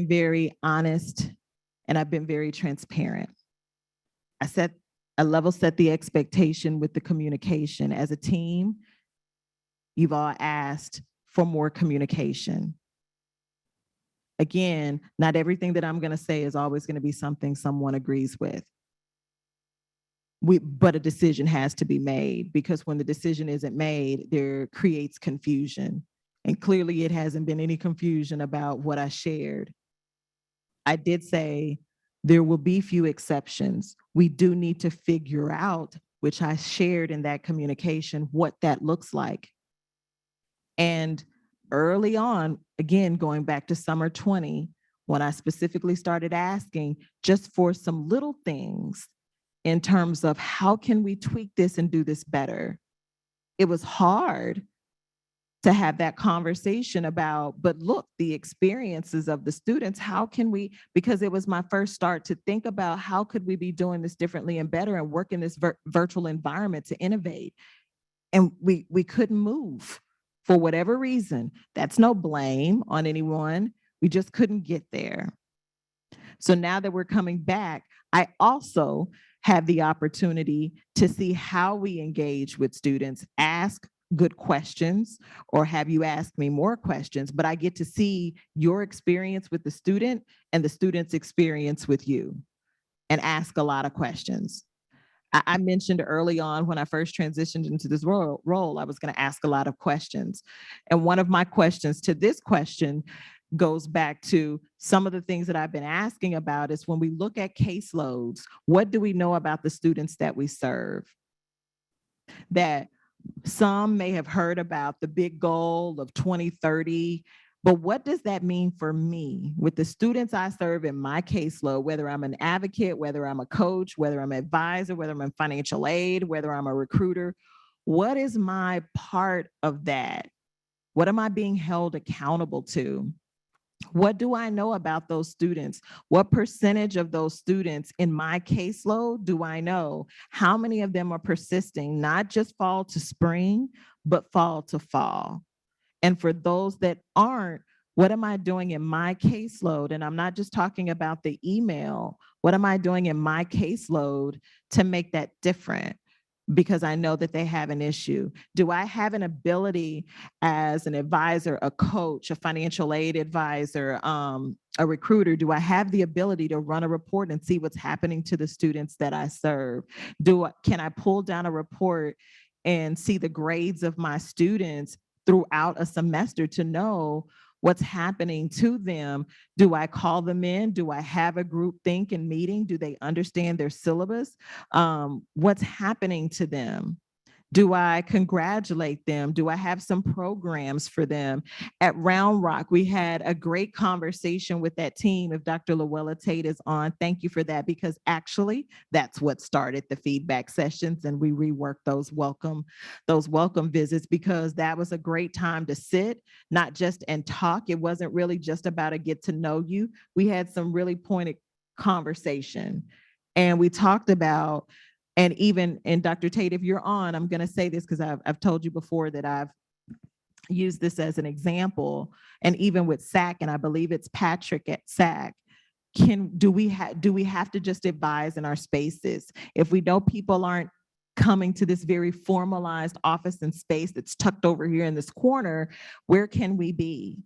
very honest and I've been very transparent. I level set the expectation with the communication. As a team, you've all asked for more communication. Again, not everything that I'm going to say is always going to be something someone agrees with. But a decision has to be made, because when the decision isn't made, there creates confusion. And clearly it hasn't been any confusion about what I shared. I did say there will be few exceptions. We do need to figure out, which I shared in that communication, what that looks like. And early on, again, going back to summer 20, when I specifically started asking just for some little things in terms of how can we tweak this and do this better, it was hard to have that conversation about, but look, the experiences of the students, how can we, because it was my first start to think about how could we be doing this differently and better and work in this virtual environment to innovate. And we couldn't move for whatever reason. That's no blame on anyone. We just couldn't get there. So now that we're coming back, I also have the opportunity to see how we engage with students, ask good questions, or have you ask me more questions, but I get to see your experience with the student and the student's experience with you and ask a lot of questions. I mentioned early on when I first transitioned into this role, I was going to ask a lot of questions. And one of my questions to this question goes back to some of the things that I've been asking about is when we look at caseloads, what do we know about the students that we serve? That some may have heard about the big goal of 2030, but what does that mean for me with the students I serve in my caseload, whether I'm an advocate, whether I'm a coach, whether I'm an advisor, whether I'm in financial aid, whether I'm a recruiter? What is my part of that? What am I being held accountable to? What do I know about those students? What percentage of those students in my caseload do I know? How many of them are persisting, not just fall to spring, but fall to fall? And for those that aren't, what am I doing in my caseload? And I'm not just talking about the email. What am I doing in my caseload to make that different? Because I know that they have an issue. Do I have an ability as an advisor, a coach, a financial aid advisor, a recruiter? Do I have the ability to run a report and see what's happening to the students that I serve? Can I pull down a report and see the grades of my students throughout a semester to know what's happening to them? Do I call them in? Do I have a group think and meeting? Do they understand their syllabus? What's happening to them? Do I congratulate them? Do I have some programs for them? At Round Rock, we had a great conversation with that team. If Dr. Luella Tate is on, thank you for that, because actually that's what started the feedback sessions, and we reworked those welcome visits, because that was a great time to sit, not just and talk. It wasn't really just about a get to know you. We had some really pointed conversation, and we talked about, and even, and Dr. Tate, if you're on, I'm going to say this because I've told you before that I've used this as an example. And even with SAC, and I believe it's Patrick at SAC, do we have to just advise in our spaces? If we know people aren't coming to this very formalized office and space that's tucked over here in this corner, where can we be?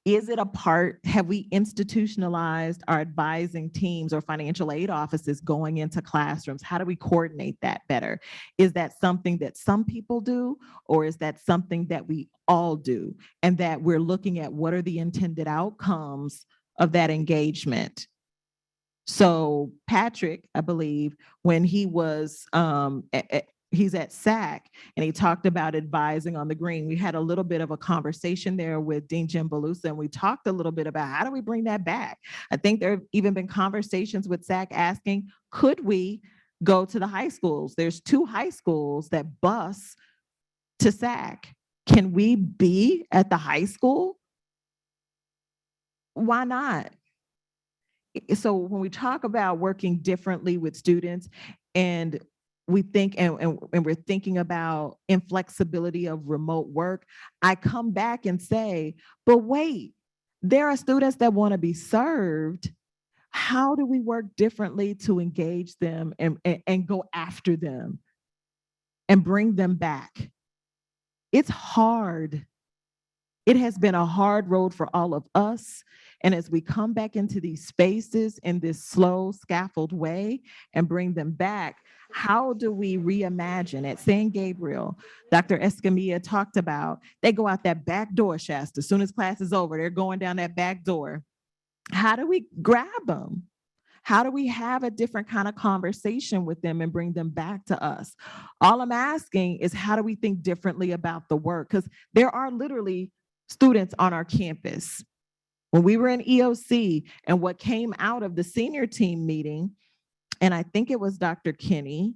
Is it a part, have we institutionalized our advising teams or financial aid offices going into classrooms? How do we coordinate that better? Is that something that some people do, or is that something that we all do? And that we're looking at what are the intended outcomes of that engagement? So Patrick, I believe, when he was he's at SAC, and he talked about advising on the green. We had a little bit of a conversation there with Dean Jim Belusa, and we talked a little bit about how do we bring that back? I think there have even been conversations with SAC asking, could we go to the high schools? There's 2 high schools that bus to SAC. Can we be at the high school? Why not? So when we talk about working differently with students, and we think, and we're thinking about inflexibility of remote work, I come back and say, but wait, there are students that want to be served. How do we work differently to engage them and go after them and bring them back? It's hard. It has been a hard road for all of us. And as we come back into these spaces in this slow, scaffold way and bring them back, how do we reimagine? At San Gabriel, Dr. Escamilla talked about, they go out that back door, Shasta. As soon as class is over, they're going down that back door. How do we grab them? How do we have a different kind of conversation with them and bring them back to us? All I'm asking is, how do we think differently about the work? Because there are literally students on our campus. When we were in EOC, and what came out of the senior team meeting, and I think it was Dr. Kinney,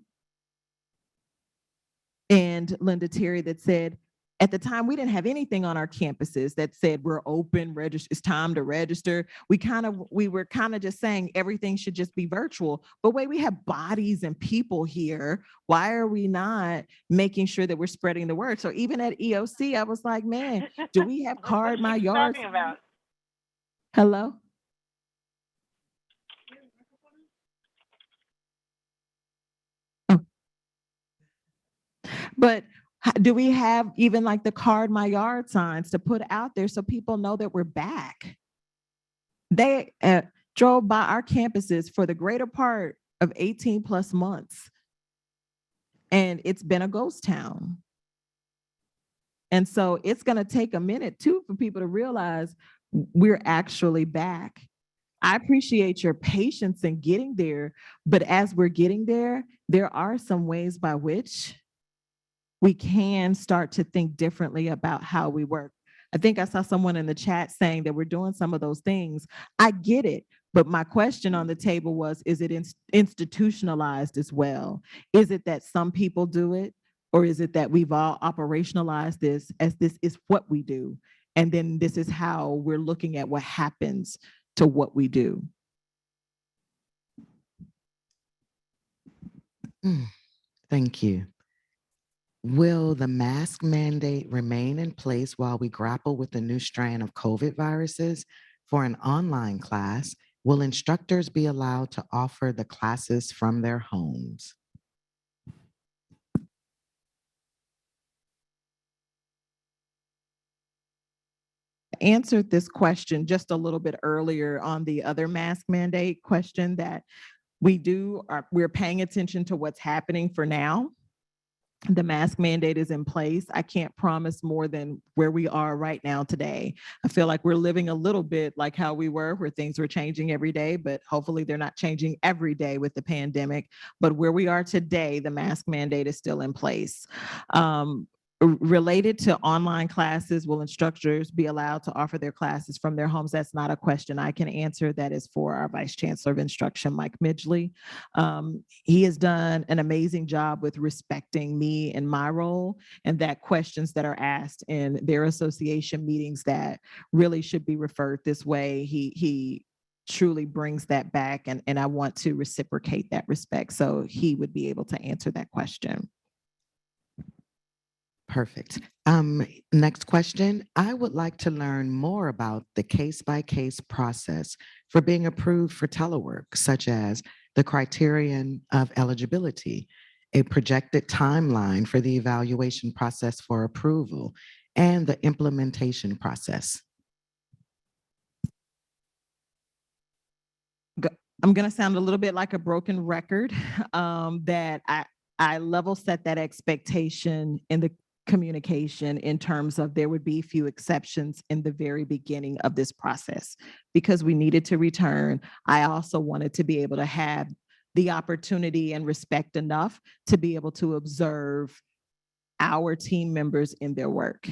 and Linda Terry that said, at the time, we didn't have anything on our campuses that said we're open, register, it's time to register. We were kind of just saying everything should just be virtual. But wait, we have bodies and people here. Why are we not making sure that we're spreading the word? So even at EOC, I was like, man, do we have That's card what my she's yard? talking about. Hello? Oh. But do we have even like the card my yard signs to put out there so people know that we're back? They drove by our campuses for the greater part of 18 plus months, and it's been a ghost town. And so it's going to take a minute too for people to realize we're actually back. I appreciate your patience in getting there, but as we're getting there, there are some ways by which we can start to think differently about how we work. I think I saw someone in the chat saying that we're doing some of those things. I get it, but my question on the table was, is it institutionalized as well? Is it that some people do it, or is it that we've all operationalized this as this is what we do? And then this is how we're looking at what happens to what we do. Thank you. Will the mask mandate remain in place while we grapple with the new strain of COVID viruses? For an online class, will instructors be allowed to offer the classes from their homes? Answered this question just a little bit earlier on the other mask mandate question that we're paying attention to what's happening for now. The mask mandate is in place. I can't promise more than where we are right now today. I feel like we're living a little bit like how we were, where things were changing every day, but hopefully they're not changing every day with the pandemic. But where we are today, the mask mandate is still in place. Related to online classes, will instructors be allowed to offer their classes from their homes? That's not a question I can answer. That is for our Vice Chancellor of Instruction, Mike Midgley. He has done an amazing job with respecting me and my role, and that questions that are asked in their association meetings that really should be referred this way. He truly brings that back, and I want to reciprocate that respect. So he would be able to answer that question. Perfect. Next question. I would like to learn more about the case-by-case process for being approved for telework, such as the criterion of eligibility, a projected timeline for the evaluation process for approval, and the implementation process. I'm going to sound a little bit like a broken record, that I level set that expectation in the communication in terms of there would be few exceptions in the very beginning of this process because we needed to return. I also wanted to be able to have the opportunity and respect enough to be able to observe our team members in their work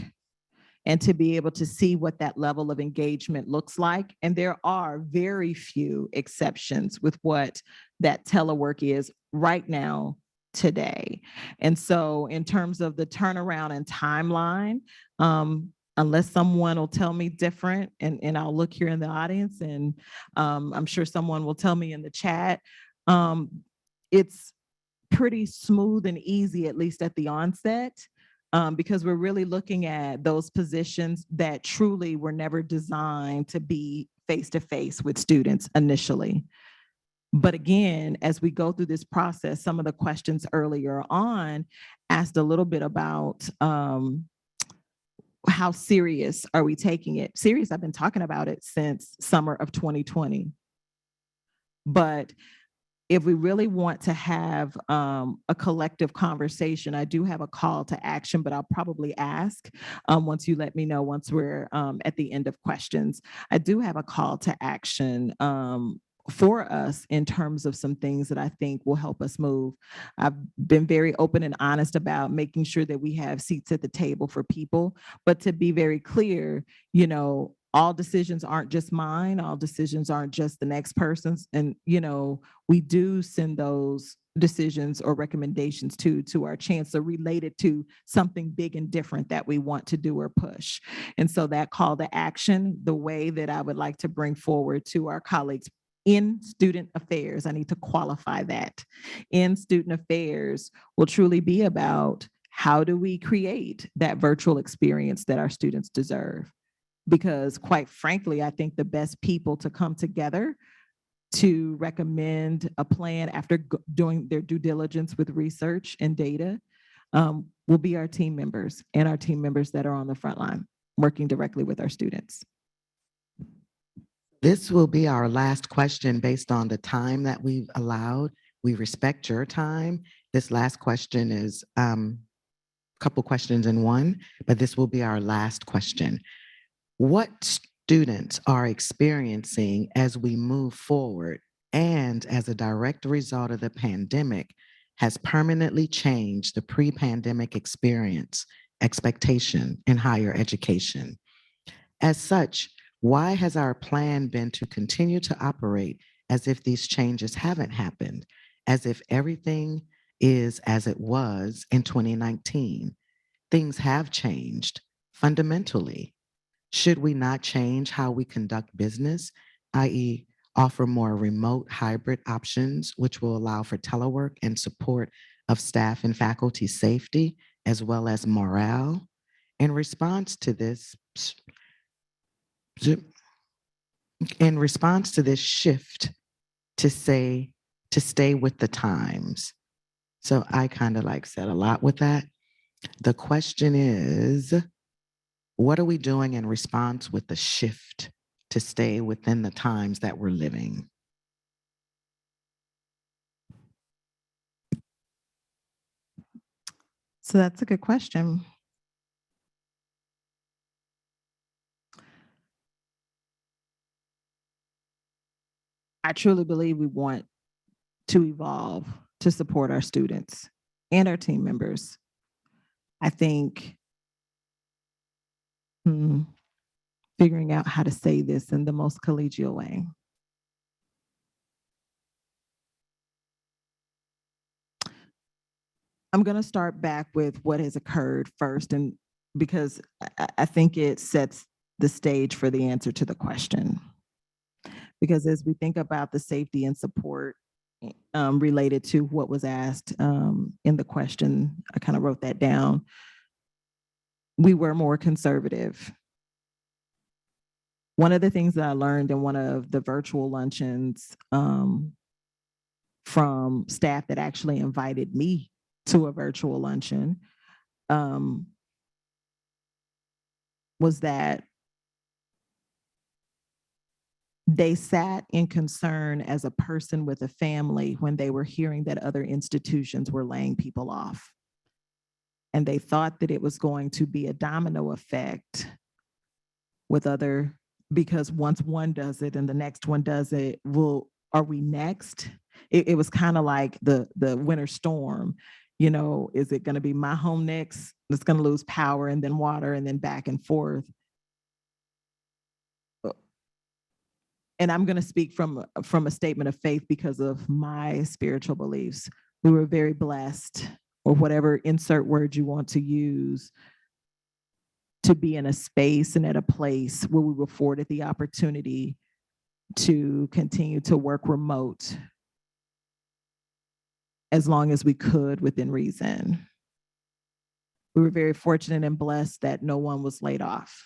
and to be able to see what that level of engagement looks like. And there are very few exceptions with what that telework is right now today. And so in terms of the turnaround and timeline, unless someone will tell me different, and I'll look here in the audience, and I'm sure someone will tell me in the chat, it's pretty smooth and easy, at least at the onset, because we're really looking at those positions that truly were never designed to be face-to-face with students initially. But again, as we go through this process, some of the questions earlier on asked a little bit about how serious are we taking it? Serious, I've been talking about it since summer of 2020. But if we really want to have a collective conversation, I do have a call to action, but I'll probably ask once you let me know, once we're at the end of questions. I do have a call to action for us in terms of some things that I think will help us move. I've been very open and honest about making sure that we have seats at the table for people, but to be very clear, you know, all decisions aren't just mine, all decisions aren't just the next person's. And, you know, we do send those decisions or recommendations to our chancellor related to something big and different that we want to do or push. And so that call to action, the way that I would like to bring forward to our colleagues in student affairs, I need to qualify that. In student affairs will truly be about how do we create that virtual experience that our students deserve? Because quite frankly, I think the best people to come together to recommend a plan after doing their due diligence with research and data will be our team members and our team members that are on the front line working directly with our students. This will be our last question based on the time that we've allowed. We respect your time. This last question is a couple questions in one, but this will be our last question. What students are experiencing as we move forward and as a direct result of the pandemic has permanently changed the pre-pandemic experience, expectation in higher education? As such, why has our plan been to continue to operate as if these changes haven't happened, as if everything is as it was in 2019? Things have changed fundamentally. Should we not change how we conduct business, i.e., offer more remote hybrid options, which will allow for telework and support of staff and faculty safety, as well as morale? In response to this shift to stay with the times. So I kind of like said a lot with that. The question is, what are we doing in response with the shift to stay within the times that we're living? So that's a good question. I truly believe we want to evolve to support our students and our team members. I think figuring out how to say this in the most collegial way. I'm going to start back with what has occurred first, and because I think it sets the stage for the answer to the question. Because as we think about the safety and support related to what was asked in the question, I kind of wrote that down. We were more conservative. One of the things that I learned in one of the virtual luncheons from staff that actually invited me to a virtual luncheon was that they sat in concern as a person with a family when they were hearing that other institutions were laying people off. And they thought that it was going to be a domino effect with other, because once one does it and the next one does it, are we next? It was kind of like the winter storm. You know, is it going to be my home next that's going to lose power, and then water, and then back and forth? And I'm going to speak from a statement of faith because of my spiritual beliefs. We were very blessed, or whatever insert word you want to use, to be in a space and at a place where we were afforded the opportunity to continue to work remote as long as we could within reason. We were very fortunate and blessed that no one was laid off.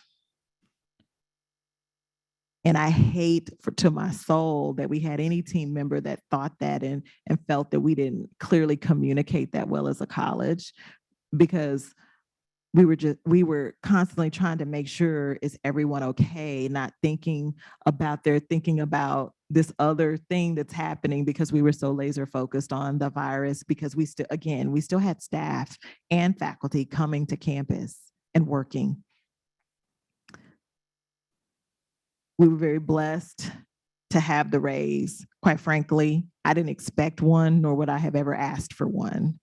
And I hate to my soul that we had any team member that thought that and felt that we didn't clearly communicate that well as a college, because we were constantly trying to make sure, is everyone okay, not thinking about this other thing that's happening, because we were so laser focused on the virus, because we still had staff and faculty coming to campus and working. We were very blessed to have the raise. Quite frankly, I didn't expect one, nor would I have ever asked for one,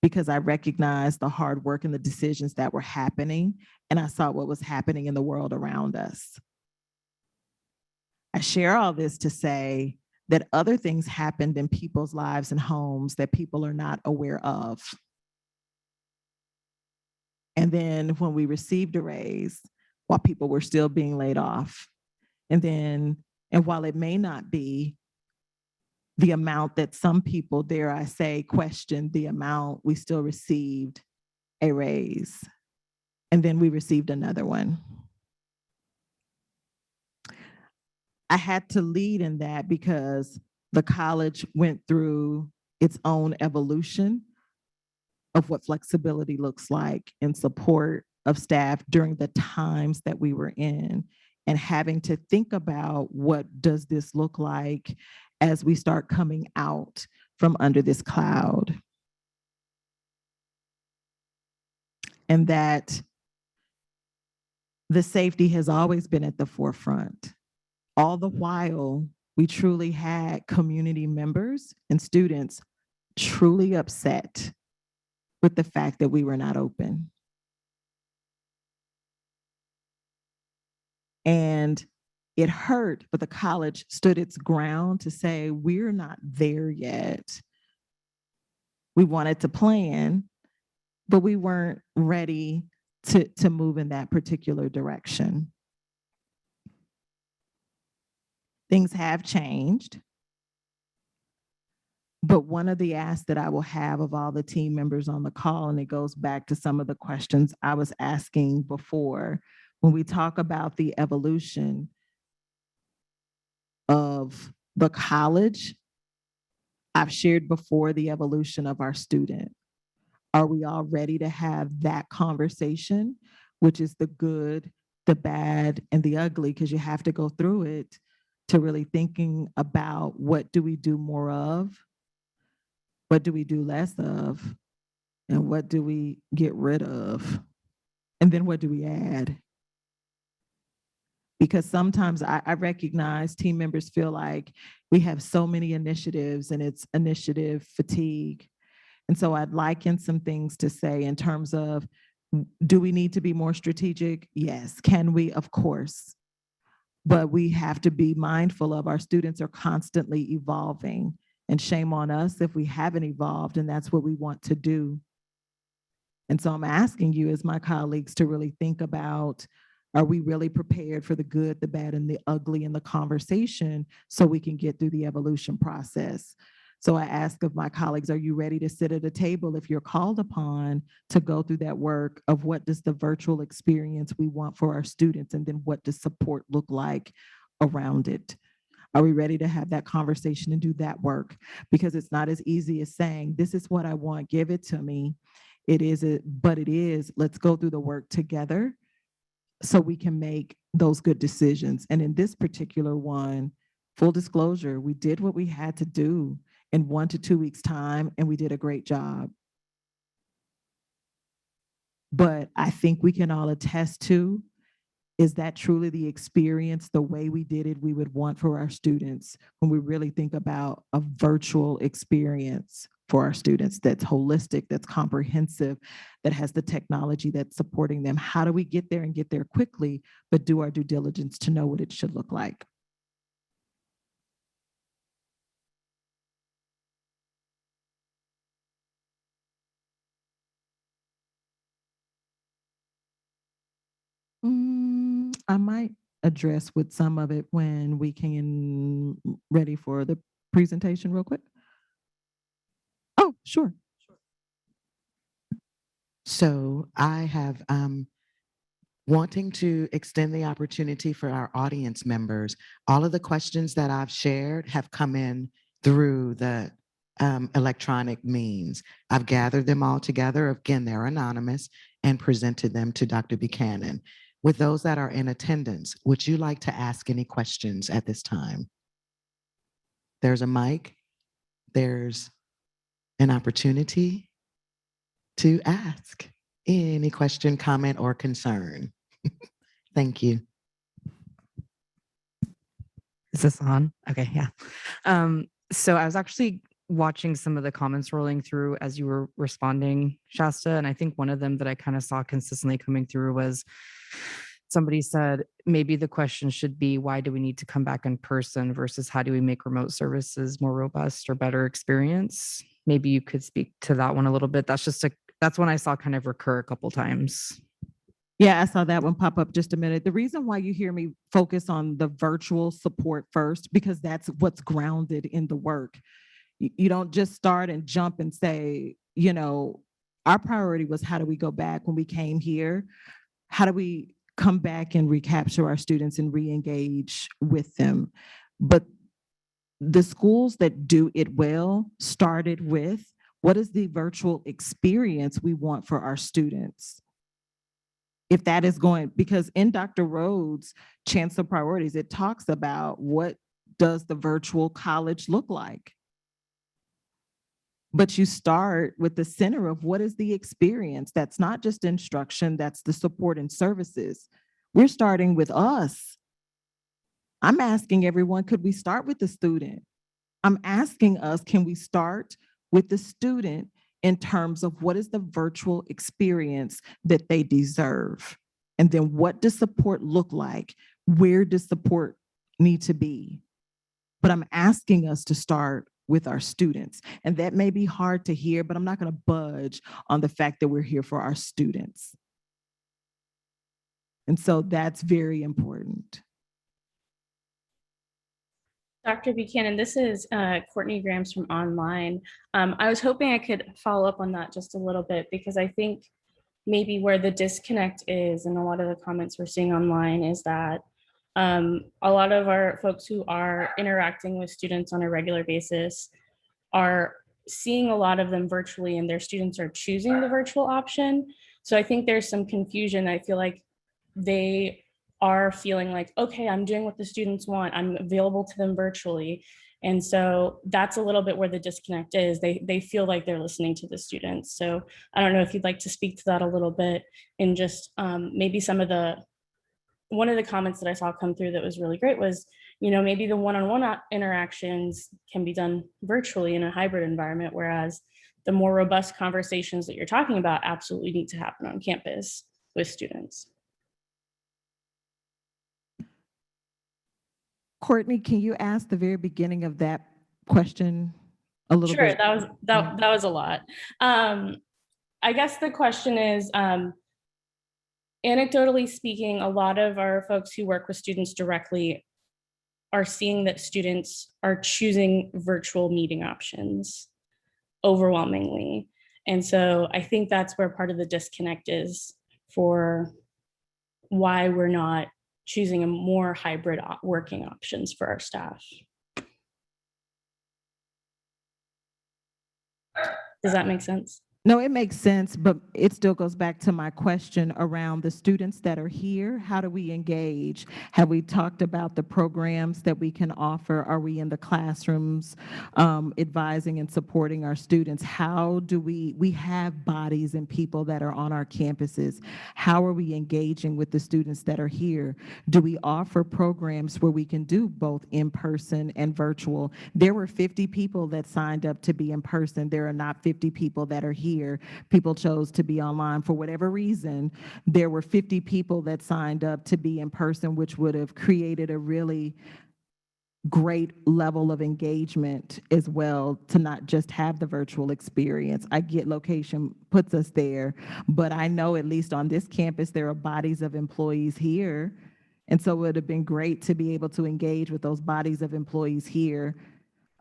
because I recognized the hard work and the decisions that were happening, and I saw what was happening in the world around us. I share all this to say that other things happened in people's lives and homes that people are not aware of. And then when we received a raise, while people were still being laid off, and while it may not be the amount that some people, dare I say, questioned the amount, we still received a raise. And then we received another one. I had to lead in that because the college went through its own evolution of what flexibility looks like in support of staff during the times that we were in, and having to think about what does this look like as we start coming out from under this cloud. And that the safety has always been at the forefront. All the while, we truly had community members and students truly upset with the fact that we were not open. And it hurt, but the college stood its ground to say, we're not there yet. We wanted to plan, but we weren't ready to move in that particular direction. Things have changed. But one of the asks that I will have of all the team members on the call, and it goes back to some of the questions I was asking before, when we talk about the evolution of the college, I've shared before the evolution of our student. Are we all ready to have that conversation, which is the good, the bad, and the ugly, because you have to go through it to really thinking about what do we do more of, what do we do less of, and what do we get rid of? And then what do we add? Because sometimes I recognize team members feel like we have so many initiatives and it's initiative fatigue. And so I'd liken some things to say in terms of, do we need to be more strategic? Yes. Can we? Of course. But we have to be mindful of our students are constantly evolving, and shame on us if we haven't evolved, and that's what we want to do. And so I'm asking you as my colleagues to really think about, are we really prepared for the good, the bad, and the ugly in the conversation so we can get through the evolution process? So I ask of my colleagues, are you ready to sit at a table if you're called upon to go through that work of what does the virtual experience we want for our students, and then what does support look like around it? Are we ready to have that conversation and do that work? Because it's not as easy as saying, this is what I want, give it to me. It is, but it is, let's go through the work together so we can make those good decisions. And in this particular one, full disclosure, we did what we had to do in 1 to 2 weeks' time, and we did a great job. But I think we can all attest to, is that truly the experience, the way we did it, we would want for our students when we really think about a virtual experience for our students that's holistic, that's comprehensive, that has the technology that's supporting them? How do we get there and get there quickly, but do our due diligence to know what it should look like? I might address with some of it when we can ready for the presentation real quick. Oh, sure. So I have wanting to extend the opportunity for our audience members. All of the questions that I've shared have come in through the electronic means. I've gathered them all together. Again, they're anonymous, and presented them to Dr. Buchanan. With those that are in attendance, would you like to ask any questions at this time? There's a mic. There's an opportunity to ask any question, comment, or concern. Thank you. Is this on? Okay, yeah. So I was actually watching some of the comments rolling through as you were responding, Shasta, and I think one of them that I kind of saw consistently coming through was somebody said maybe the question should be, why do we need to come back in person versus how do we make remote services more robust or better experience? Maybe you could speak to that one a little bit. That's one I saw kind of recur a couple times. Yeah, I saw that one pop up just a minute. The reason why you hear me focus on the virtual support first, because that's what's grounded in the work. You don't just start and jump and say, our priority was how do we go back when we came here? How do we come back and recapture our students and re-engage with them? But the schools that do it well started with, what is the virtual experience we want for our students? If that is going, because in Dr. Rhodes' Chance of Priorities, it talks about what does the virtual college look like? But you start with the center of what is the experience. That's not just instruction, that's the support and services. We're starting with us. I'm asking everyone, could we start with the student? I'm asking us, can we start with the student in terms of what is the virtual experience that they deserve? And then what does support look like? Where does support need to be? But I'm asking us to start with our students. And that may be hard to hear, but I'm not going to budge on the fact that we're here for our students. And so that's very important. Dr. Buchanan, this is Courtney Grams from online. I was hoping I could follow up on that just a little bit, because I think maybe where the disconnect is in a lot of the comments we're seeing online is that a lot of our folks who are interacting with students on a regular basis are seeing a lot of them virtually, and their students are choosing the virtual option. So I think there's some confusion. I feel like they are feeling like, okay, I'm doing what the students want, I'm available to them virtually. And so that's a little bit where the disconnect is. They feel like they're listening to the students. So I don't know if you'd like to speak to that a little bit, and just maybe one of the comments that I saw come through that was really great was, maybe the one-on-one interactions can be done virtually in a hybrid environment, whereas the more robust conversations that you're talking about absolutely need to happen on campus with students. Courtney, can you ask the very beginning of that question a little Sure, bit? that was a lot. I guess the question is, anecdotally speaking, a lot of our folks who work with students directly are seeing that students are choosing virtual meeting options overwhelmingly. And so I think that's where part of the disconnect is for why we're not choosing a more hybrid working options for our staff. Does that make sense? No, it makes sense, but it still goes back to my question around the students that are here. How do we engage? Have we talked about the programs that we can offer? Are we in the classrooms advising and supporting our students? How do we have bodies and people that are on our campuses? How are we engaging with the students that are here? Do we offer programs where we can do both in person and virtual? There were 50 people that signed up to be in person. There are not 50 people that are here. People chose to be online for whatever reason. There were 50 people that signed up to be in person, which would have created a really great level of engagement as well, to not just have the virtual experience. I get location puts us there, but I know at least on this campus, there are bodies of employees here. And so it would have been great to be able to engage with those bodies of employees here,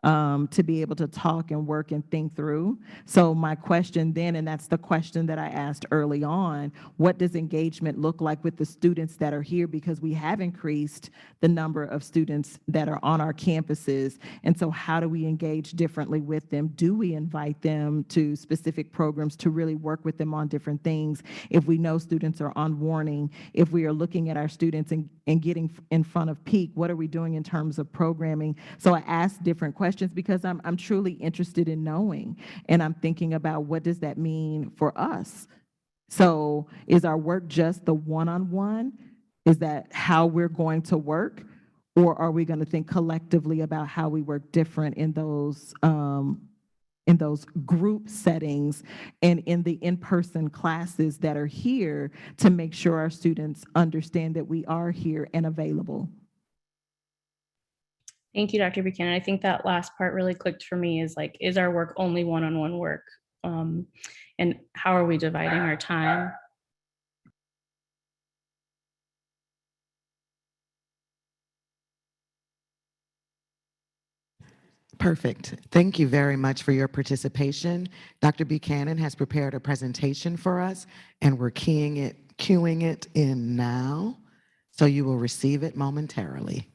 to be able to talk and work and think through. So my question then, and that's the question that I asked early on, what does engagement look like with the students that are here? Because we have increased the number of students that are on our campuses. And so how do we engage differently with them? Do we invite them to specific programs to really work with them on different things? If we know students are on warning, if we are looking at our students and getting in front of peak, what are we doing in terms of programming? So I asked different questions because I'm truly interested in knowing, and I'm thinking about what does that mean for us? So is our work just the one-on-one? Is that how we're going to work? Or are we going to think collectively about how we work different in those in those group settings and in the in-person classes that are here to make sure our students understand that we are here and available. Thank you, Dr. Buchanan. I think that last part really clicked for me, is like, is our work only one-on-one work? And how are we dividing our time? Perfect. Thank you very much for your participation. Dr. Buchanan has prepared a presentation for us, and we're queuing it in now, so you will receive it momentarily.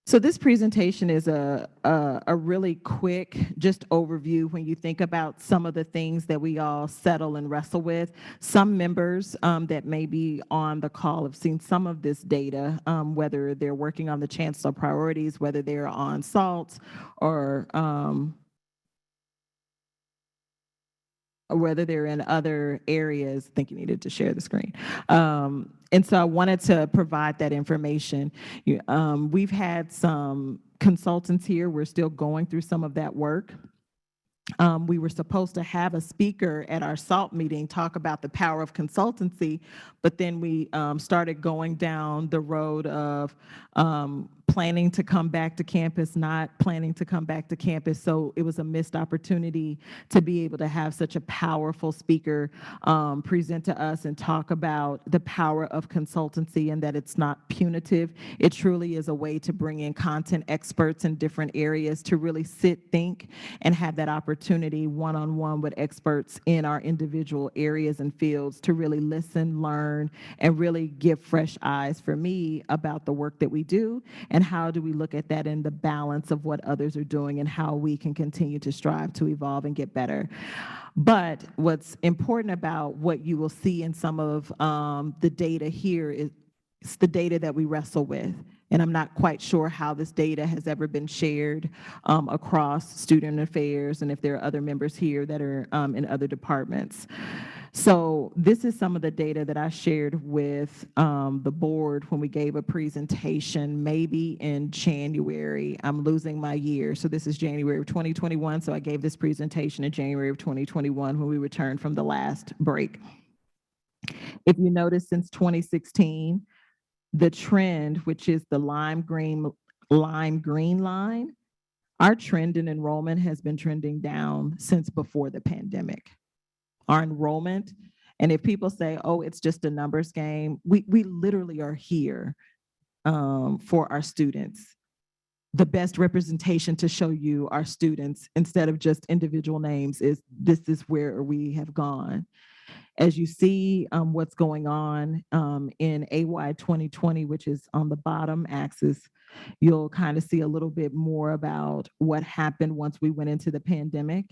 So this presentation is a really quick just overview when you think about some of the things that we all settle and wrestle with. Some members that may be on the call have seen some of this data, whether they're working on the Chancellor priorities, whether they're on SALT or whether they're in other areas. I think you needed to share the screen. And so I wanted to provide that information. We've had some consultants here. We're still going through some of that work. We were supposed to have a speaker at our SALT meeting talk about the power of consultancy, but then we started going down the road of planning to come back to campus, not planning to come back to campus. So it was a missed opportunity to be able to have such a powerful speaker present to us and talk about the power of consultancy and that it's not punitive. It truly is a way to bring in content experts in different areas to really sit, think, and have that opportunity one-on-one with experts in our individual areas and fields to really listen, learn, and really give fresh eyes for me about the work that we do and how do we look at that in the balance of what others are doing and how we can continue to strive to evolve and get better. But what's important about what you will see in some of the data here is it's the data that we wrestle with. And I'm not quite sure how this data has ever been shared across student affairs and if there are other members here that are in other departments. So this is some of the data that I shared with the board when we gave a presentation maybe in January. I'm losing my year. So this is January of 2021. So I gave this presentation in January of 2021 when we returned from the last break. If you notice, since 2016, the trend, which is the lime green line, our trend in enrollment has been trending down since before the pandemic. Our enrollment, and if people say, oh, it's just a numbers game, we literally are here for our students. The best representation to show you our students instead of just individual names is this is where we have gone. As you see what's going on in AY 2020, which is on the bottom axis, you'll kind of see a little bit more about what happened once we went into the pandemic.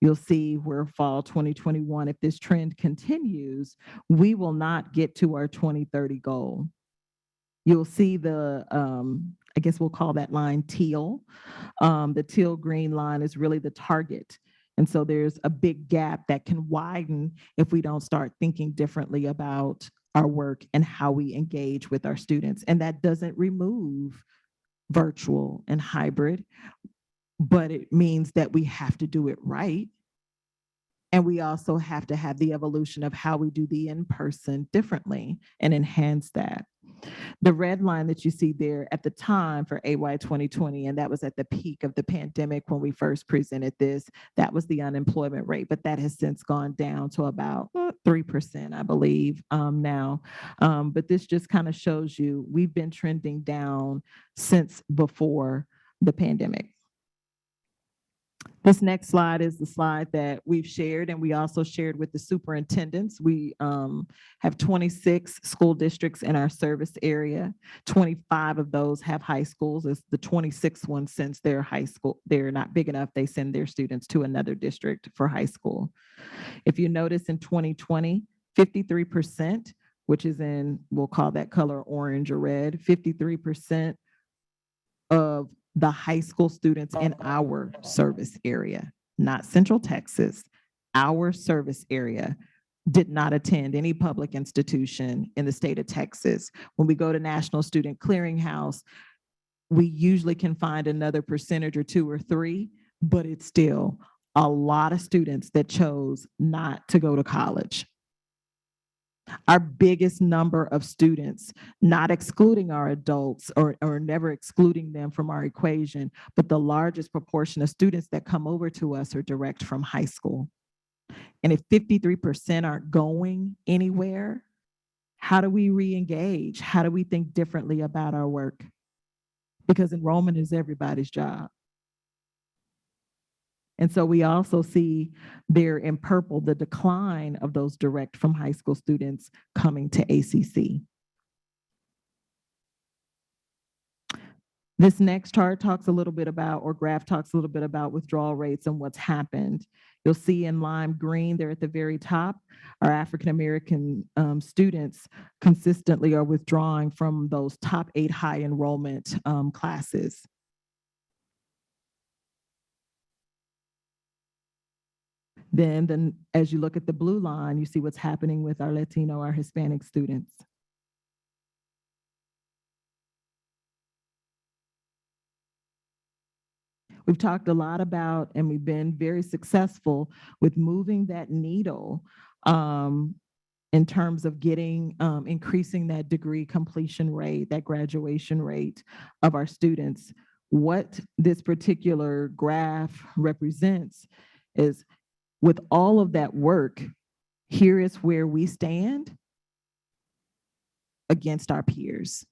You'll see where fall 2021, if this trend continues, we will not get to our 2030 goal. You'll see the, I guess we'll call that line teal. The teal green line is really the target. And so there's a big gap that can widen if we don't start thinking differently about our work and how we engage with our students. And that doesn't remove virtual and hybrid, but it means that we have to do it right. And we also have to have the evolution of how we do the in-person differently and enhance that. The red line that you see there at the time for AY 2020, and that was at the peak of the pandemic when we first presented this, that was the unemployment rate, but that has since gone down to about 3%, I believe, now. But this just kind of shows you we've been trending down since before the pandemic. This next slide is the slide that we've shared, and we also shared with the superintendents. We have 26 school districts in our service area. 25 of those have high schools. It's the 26th one, since their high school, they're not big enough, they send their students to another district for high school. If you notice in 2020, 53%, which is in, we'll call that color orange or red, 53% of the high school students in our service area, not Central Texas, our service area, did not attend any public institution in the state of Texas. When we go to National Student Clearinghouse, we usually can find another percentage or 2 or 3, but it's still a lot of students that chose not to go to college. Our biggest number of students, not excluding our adults or never excluding them from our equation, but the largest proportion of students that come over to us are direct from high school. And if 53% aren't going anywhere, how do we re-engage? How do we think differently about our work? Because enrollment is everybody's job. And so we also see there in purple the decline of those direct from high school students coming to ACC. This next chart talks a little bit about, or graph talks a little bit about withdrawal rates and what's happened. You'll see in lime green there at the very top, our African-American students consistently are withdrawing from those top 8 high enrollment classes. Then as you look at the blue line, you see what's happening with our Latino, our Hispanic students. We've talked a lot about, and we've been very successful with moving that needle in terms of getting, increasing that degree completion rate, that graduation rate of our students. What this particular graph represents is, with all of that work, here is where we stand against our peers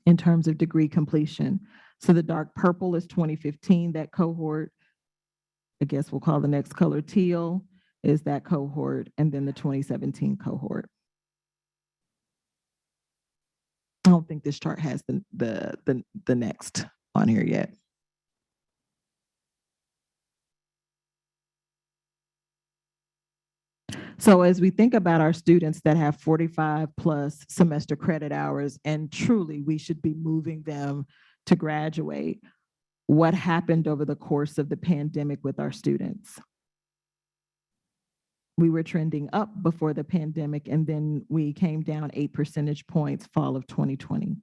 in terms of degree completion. So the dark purple is 2015, that cohort. I guess we'll call the next color teal is that cohort, and then the 2017 cohort. I don't think this chart has the next on here yet. So as we think about our students that have 45 plus semester credit hours, and truly we should be moving them to graduate, what happened over the course of the pandemic with our students? We were trending up before the pandemic, and then we came down 8 percentage points fall of 2020.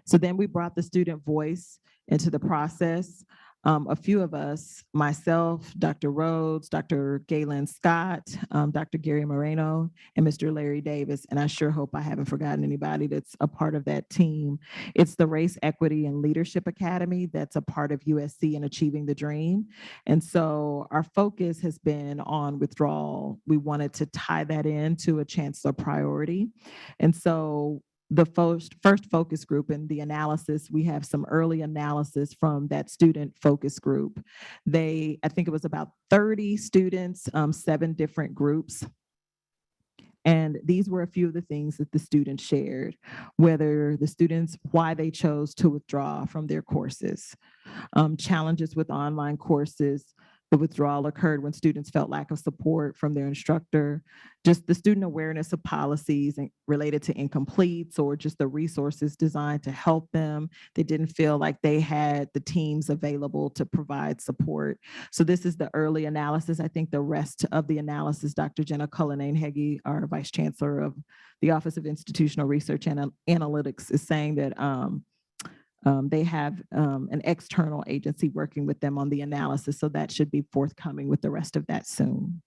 So then we brought the student voice into the process. A few of us, myself, Dr. Rhodes, Dr. Galen Scott, Dr. Gary Moreno, and Mr. Larry Davis, and I sure hope I haven't forgotten anybody that's a part of that team. It's the Race, Equity, and Leadership Academy that's a part of USC and Achieving the Dream. And so our focus has been on withdrawal. We wanted to tie that into a chancellor priority. And so the first focus group in the analysis, we have some early analysis from that student focus group. I think it was about 30 students, 7 different groups. And these were a few of the things that the students shared, whether the students, why they chose to withdraw from their courses, challenges with online courses. The withdrawal occurred when students felt lack of support from their instructor, just the student awareness of policies related to incompletes or just the resources designed to help them. They didn't feel like they had the teams available to provide support. So this is the early analysis. I think the rest of the analysis, Dr. Jenna Cullinane-Heggie, our Vice Chancellor of the Office of Institutional Research and Analytics, is saying that they have an external agency working with them on the analysis, so that should be forthcoming with the rest of that soon.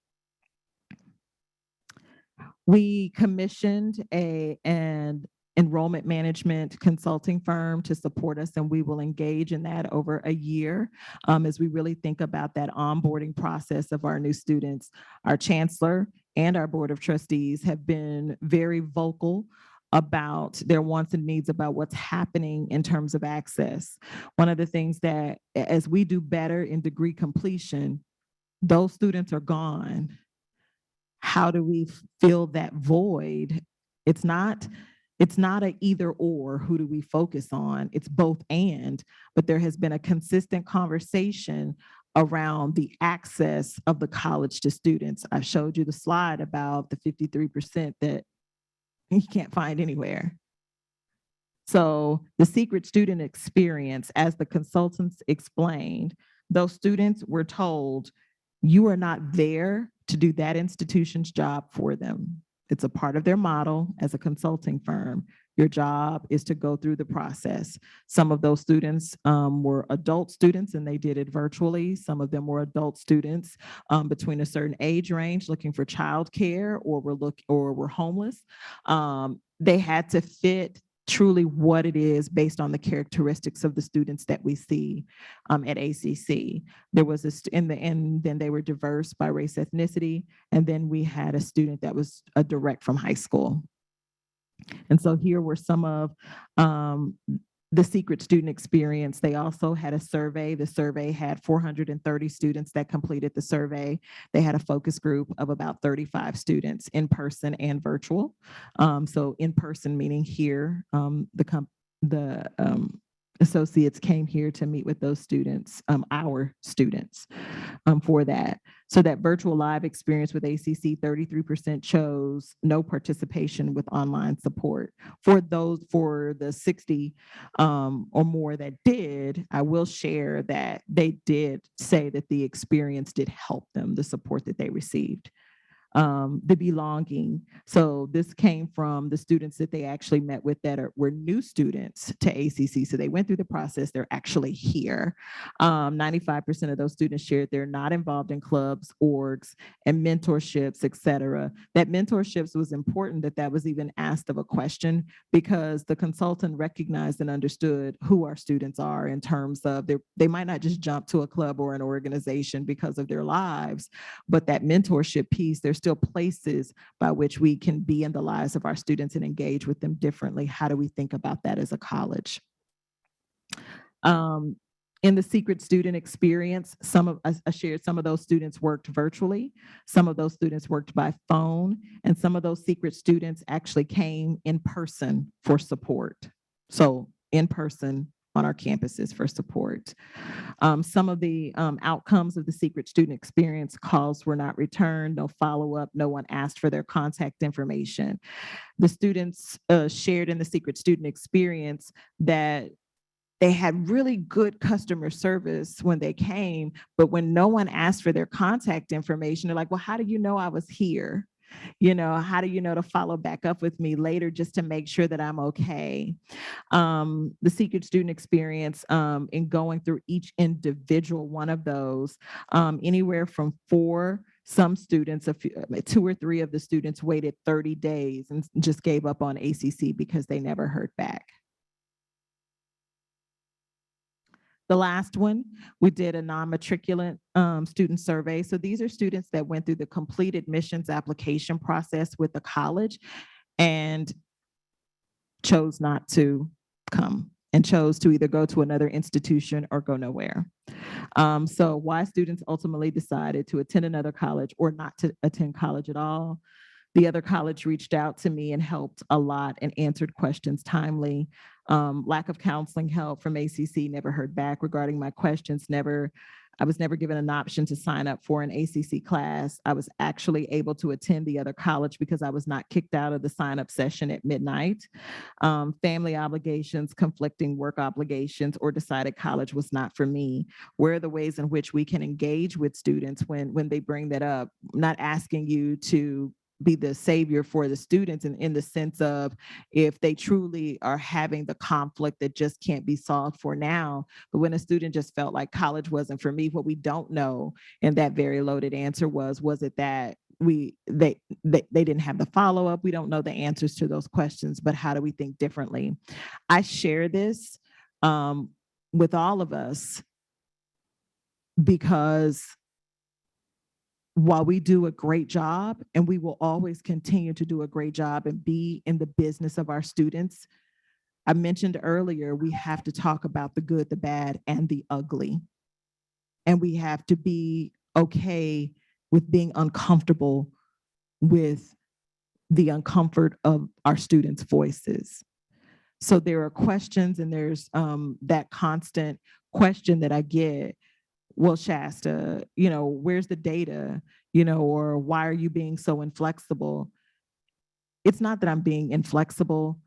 We commissioned an enrollment management consulting firm to support us, and we will engage in that over a year as we really think about that onboarding process of our new students. Our chancellor and our board of trustees have been very vocal about their wants and needs about what's happening in terms of access. One of the things that, as we do better in degree completion, those students are gone. How do we fill that void? It's not a either or, who do we focus on? It's both and, but there has been a consistent conversation around the access of the college to students. I showed you the slide about the 53% that you can't find anywhere. So the secret student experience, as the consultants explained, those students were told, you are not there to do that institution's job for them. It's a part of their model as a consulting firm. Your job is to go through the process. Some of those students were adult students and they did it virtually. Some of them were adult students between a certain age range looking for childcare or were homeless. They had to fit truly what it is based on the characteristics of the students that we see at ACC. There was then they were diverse by race, ethnicity, and then we had a student that was a direct from high school. And so here were some of the secret student experience. They also had a survey. The survey had 430 students that completed the survey. They had a focus group of about 35 students in person and virtual. So in person meaning here, the associates came here to meet with those students, our students, for that. So that virtual live experience with ACC, 33% chose no participation with online support. For the 60 or more that did, I will share that they did say that the experience did help them, the support that they received. The belonging. So this came from the students that they actually met with that were new students to ACC. So they went through the process. They're actually here. 95% of those students shared they're not involved in clubs, orgs, and mentorships, et cetera. That mentorships was important that was even asked of a question because the consultant recognized and understood who our students are in terms of they might not just jump to a club or an organization because of their lives, but that mentorship piece, there's still places by which we can be in the lives of our students and engage with them differently. How do we think about that as a college? In the secret student experience, I shared some of those students worked virtually, some of those students worked by phone, and some of those secret students actually came in person for support. So in person on our campuses for support. Some of the outcomes of the secret student experience: calls were not returned, no follow-up, no one asked for their contact information. The students shared in the secret student experience that they had really good customer service when they came, but when no one asked for their contact information, they're like, well, how do you know I was here? How do you know to follow back up with me later just to make sure that I'm okay? The secret student experience in going through each individual one of those, anywhere from 4, some students, 2 or 3 of the students waited 30 days and just gave up on ACC because they never heard back. The last one, we did a non-matriculant student survey. So these are students that went through the complete admissions application process with the college and chose not to come and chose to either go to another institution or go nowhere. So why students ultimately decided to attend another college or not to attend college at all. The other college reached out to me and helped a lot and answered questions timely. Lack of counseling help from ACC, never heard back regarding my questions. I was never given an option to sign up for an ACC class. I was actually able to attend the other college because I was not kicked out of the sign-up session at midnight. Family obligations, conflicting work obligations, or decided college was not for me. Where are the ways in which we can engage with students when they bring that up? I'm not asking you to be the savior for the students in the sense of if they truly are having the conflict that just can't be solved for now. But when a student just felt like college wasn't for me, what we don't know in that very loaded answer was it that they didn't have the follow-up? We don't know the answers to those questions, but how do we think differently? I share this with all of us because while we do a great job, and we will always continue to do a great job and be in the business of our students, I mentioned earlier, we have to talk about the good, the bad, and the ugly. And we have to be okay with being uncomfortable with the uncomfort of our students' voices. So there are questions, and there's that constant question that I get. Well, Shasta, where's the data, or why are you being so inflexible? It's not that I'm being inflexible.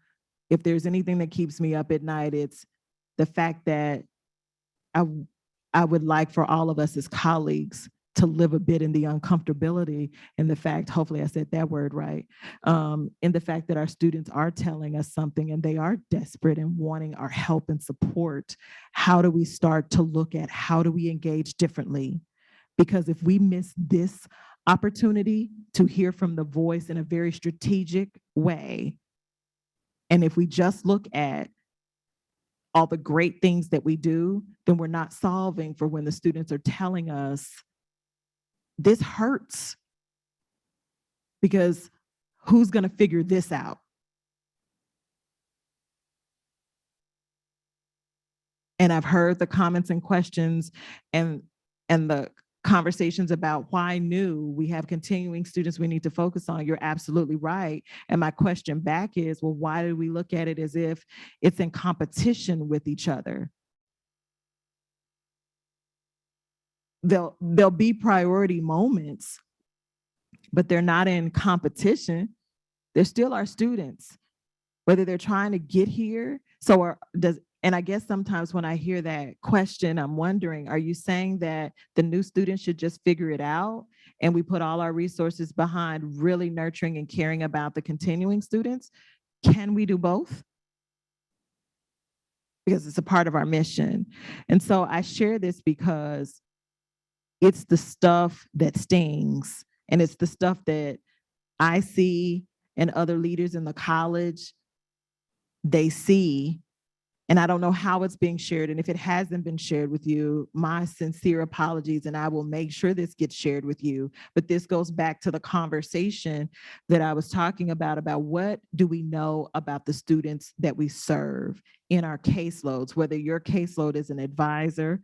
If there's anything that keeps me up at night, it's the fact that I would like for all of us as colleagues to live a bit in the uncomfortability and the fact, hopefully I said that word right, in the fact that our students are telling us something and they are desperate and wanting our help and support. How do we start to look at how do we engage differently? Because if we miss this opportunity to hear from the voice in a very strategic way, and if we just look at all the great things that we do, then we're not solving for when the students are telling us, this hurts. Because who's going to figure this out? And I've heard the comments and questions and the conversations about why new, we have continuing students we need to focus on. You're absolutely right. And my question back is, well, why do we look at it as if it's in competition with each other? There'll be priority moments, but they're not in competition. They're still our students, whether they're trying to get here. And I guess sometimes when I hear that question, I'm wondering, are you saying that the new students should just figure it out and we put all our resources behind really nurturing and caring about the continuing students? Can we do both? Because it's a part of our mission. And so I share this because it's the stuff that stings, and it's the stuff that I see and other leaders in the college, they see. And I don't know how it's being shared. And if it hasn't been shared with you, my sincere apologies, and I will make sure this gets shared with you. But this goes back to the conversation that I was talking about what do we know about the students that we serve in our caseloads, whether your caseload is an advisor,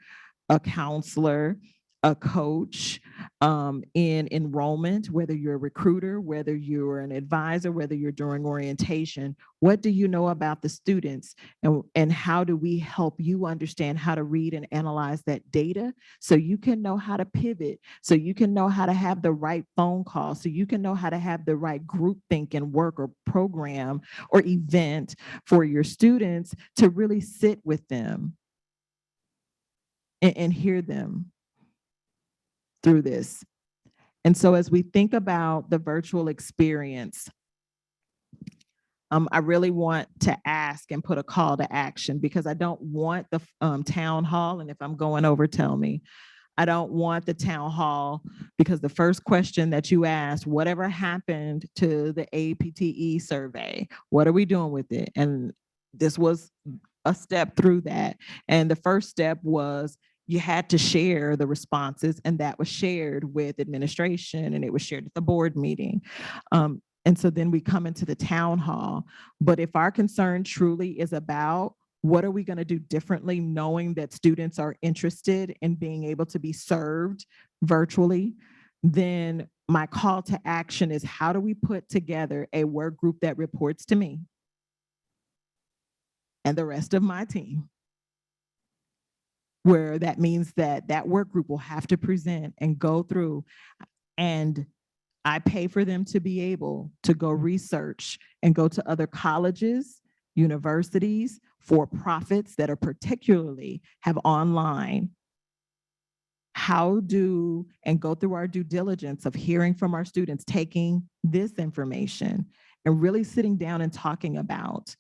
a counselor, a coach, in enrollment, whether you're a recruiter, whether you're an advisor, whether you're doing orientation. What do you know about the students, and how do we help you understand how to read and analyze that data so you can know how to pivot, so you can know how to have the right phone call, so you can know how to have the right group think and work or program or event for your students to really sit with them and hear them through this. And so as we think about the virtual experience, I really want to ask and put a call to action, because I don't want the town hall, and if I'm going over, tell me. I don't want the town hall, because the first question that you asked, whatever happened to the APTE survey? What are we doing with it? And this was a step through that. And the first step was you had to share the responses, and that was shared with administration, and it was shared at the board meeting. And so then we come into the town hall. But if our concern truly is about what are we going to do differently, knowing that students are interested in being able to be served virtually, then my call to action is, how do we put together a work group that reports to me and the rest of my team, where that means that that work group will have to present and go through, and I pay for them to be able to go research and go to other colleges, universities, for-profits that are particularly have online. And go through our due diligence of hearing from our students, taking this information and really sitting down and talking about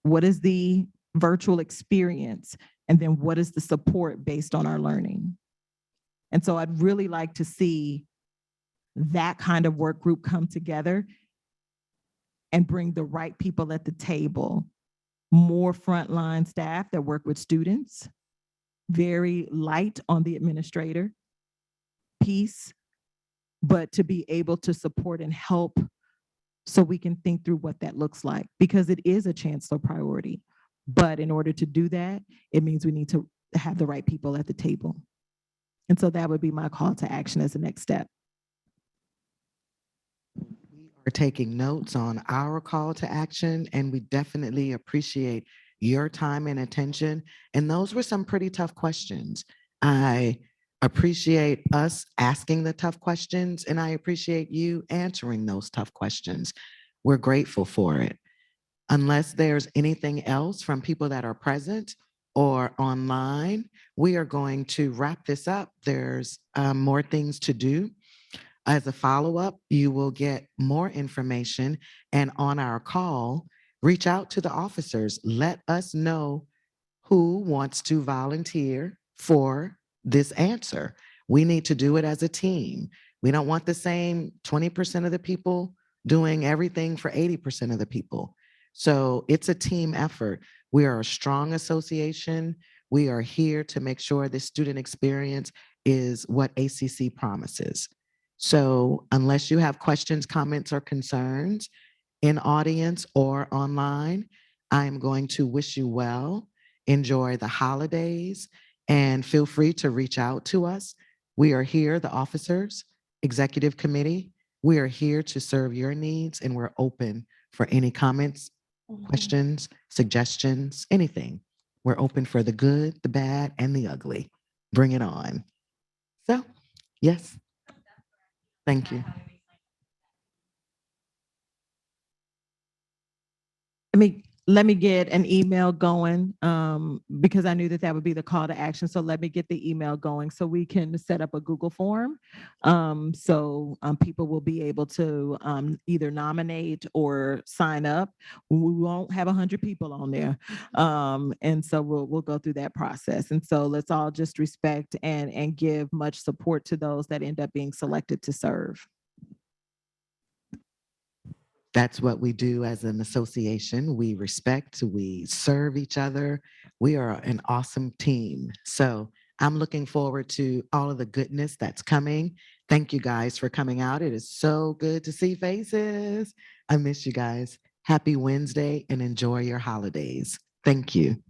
what is the virtual experience, and then what is the support based on our learning. And so I'd really like to see that kind of work group come together and bring the right people at the table, more frontline staff that work with students, very light on the administrator piece, but to be able to support and help so we can think through what that looks like, because it is a chancellor priority. But in order to do that, it means we need to have the right people at the table. And so that would be my call to action as the next step. We are taking notes on our call to action, and we definitely appreciate your time and attention. And those were some pretty tough questions. I appreciate us asking the tough questions, and I appreciate you answering those tough questions. We're grateful for it. Unless there's anything else from people that are present, or online. We are going to wrap this up. There's more things to do. As a follow-up, you will get more information, and on our call, reach out to the officers. Let us know who wants to volunteer for this answer. We need to do it as a team. We don't want the same 20% of the people doing everything for 80% of the people. So it's a team effort. We are a strong association. We are here to make sure the student experience is what ACC promises. So unless you have questions, comments, or concerns in audience or online, I am going to wish you well. Enjoy the holidays and feel free to reach out to us. We are here, the officers, executive committee. We are here to serve your needs, and we're open for any comments, questions, suggestions, anything. We're open for the good, the bad, and the ugly. Bring it on. So, yes. Thank you. Let me get an email going because I knew that that would be the call to action. So let me get the email going so we can set up a Google form. So people will be able to either nominate or sign up. We won't have 100 people on there. And so we'll go through that process. And so let's all just respect and give much support to those that end up being selected to serve. That's what we do as an association. We respect, we serve each other. We are an awesome team. So I'm looking forward to all of the goodness that's coming. Thank you guys for coming out. It is so good to see faces. I miss you guys. Happy Wednesday and enjoy your holidays. Thank you.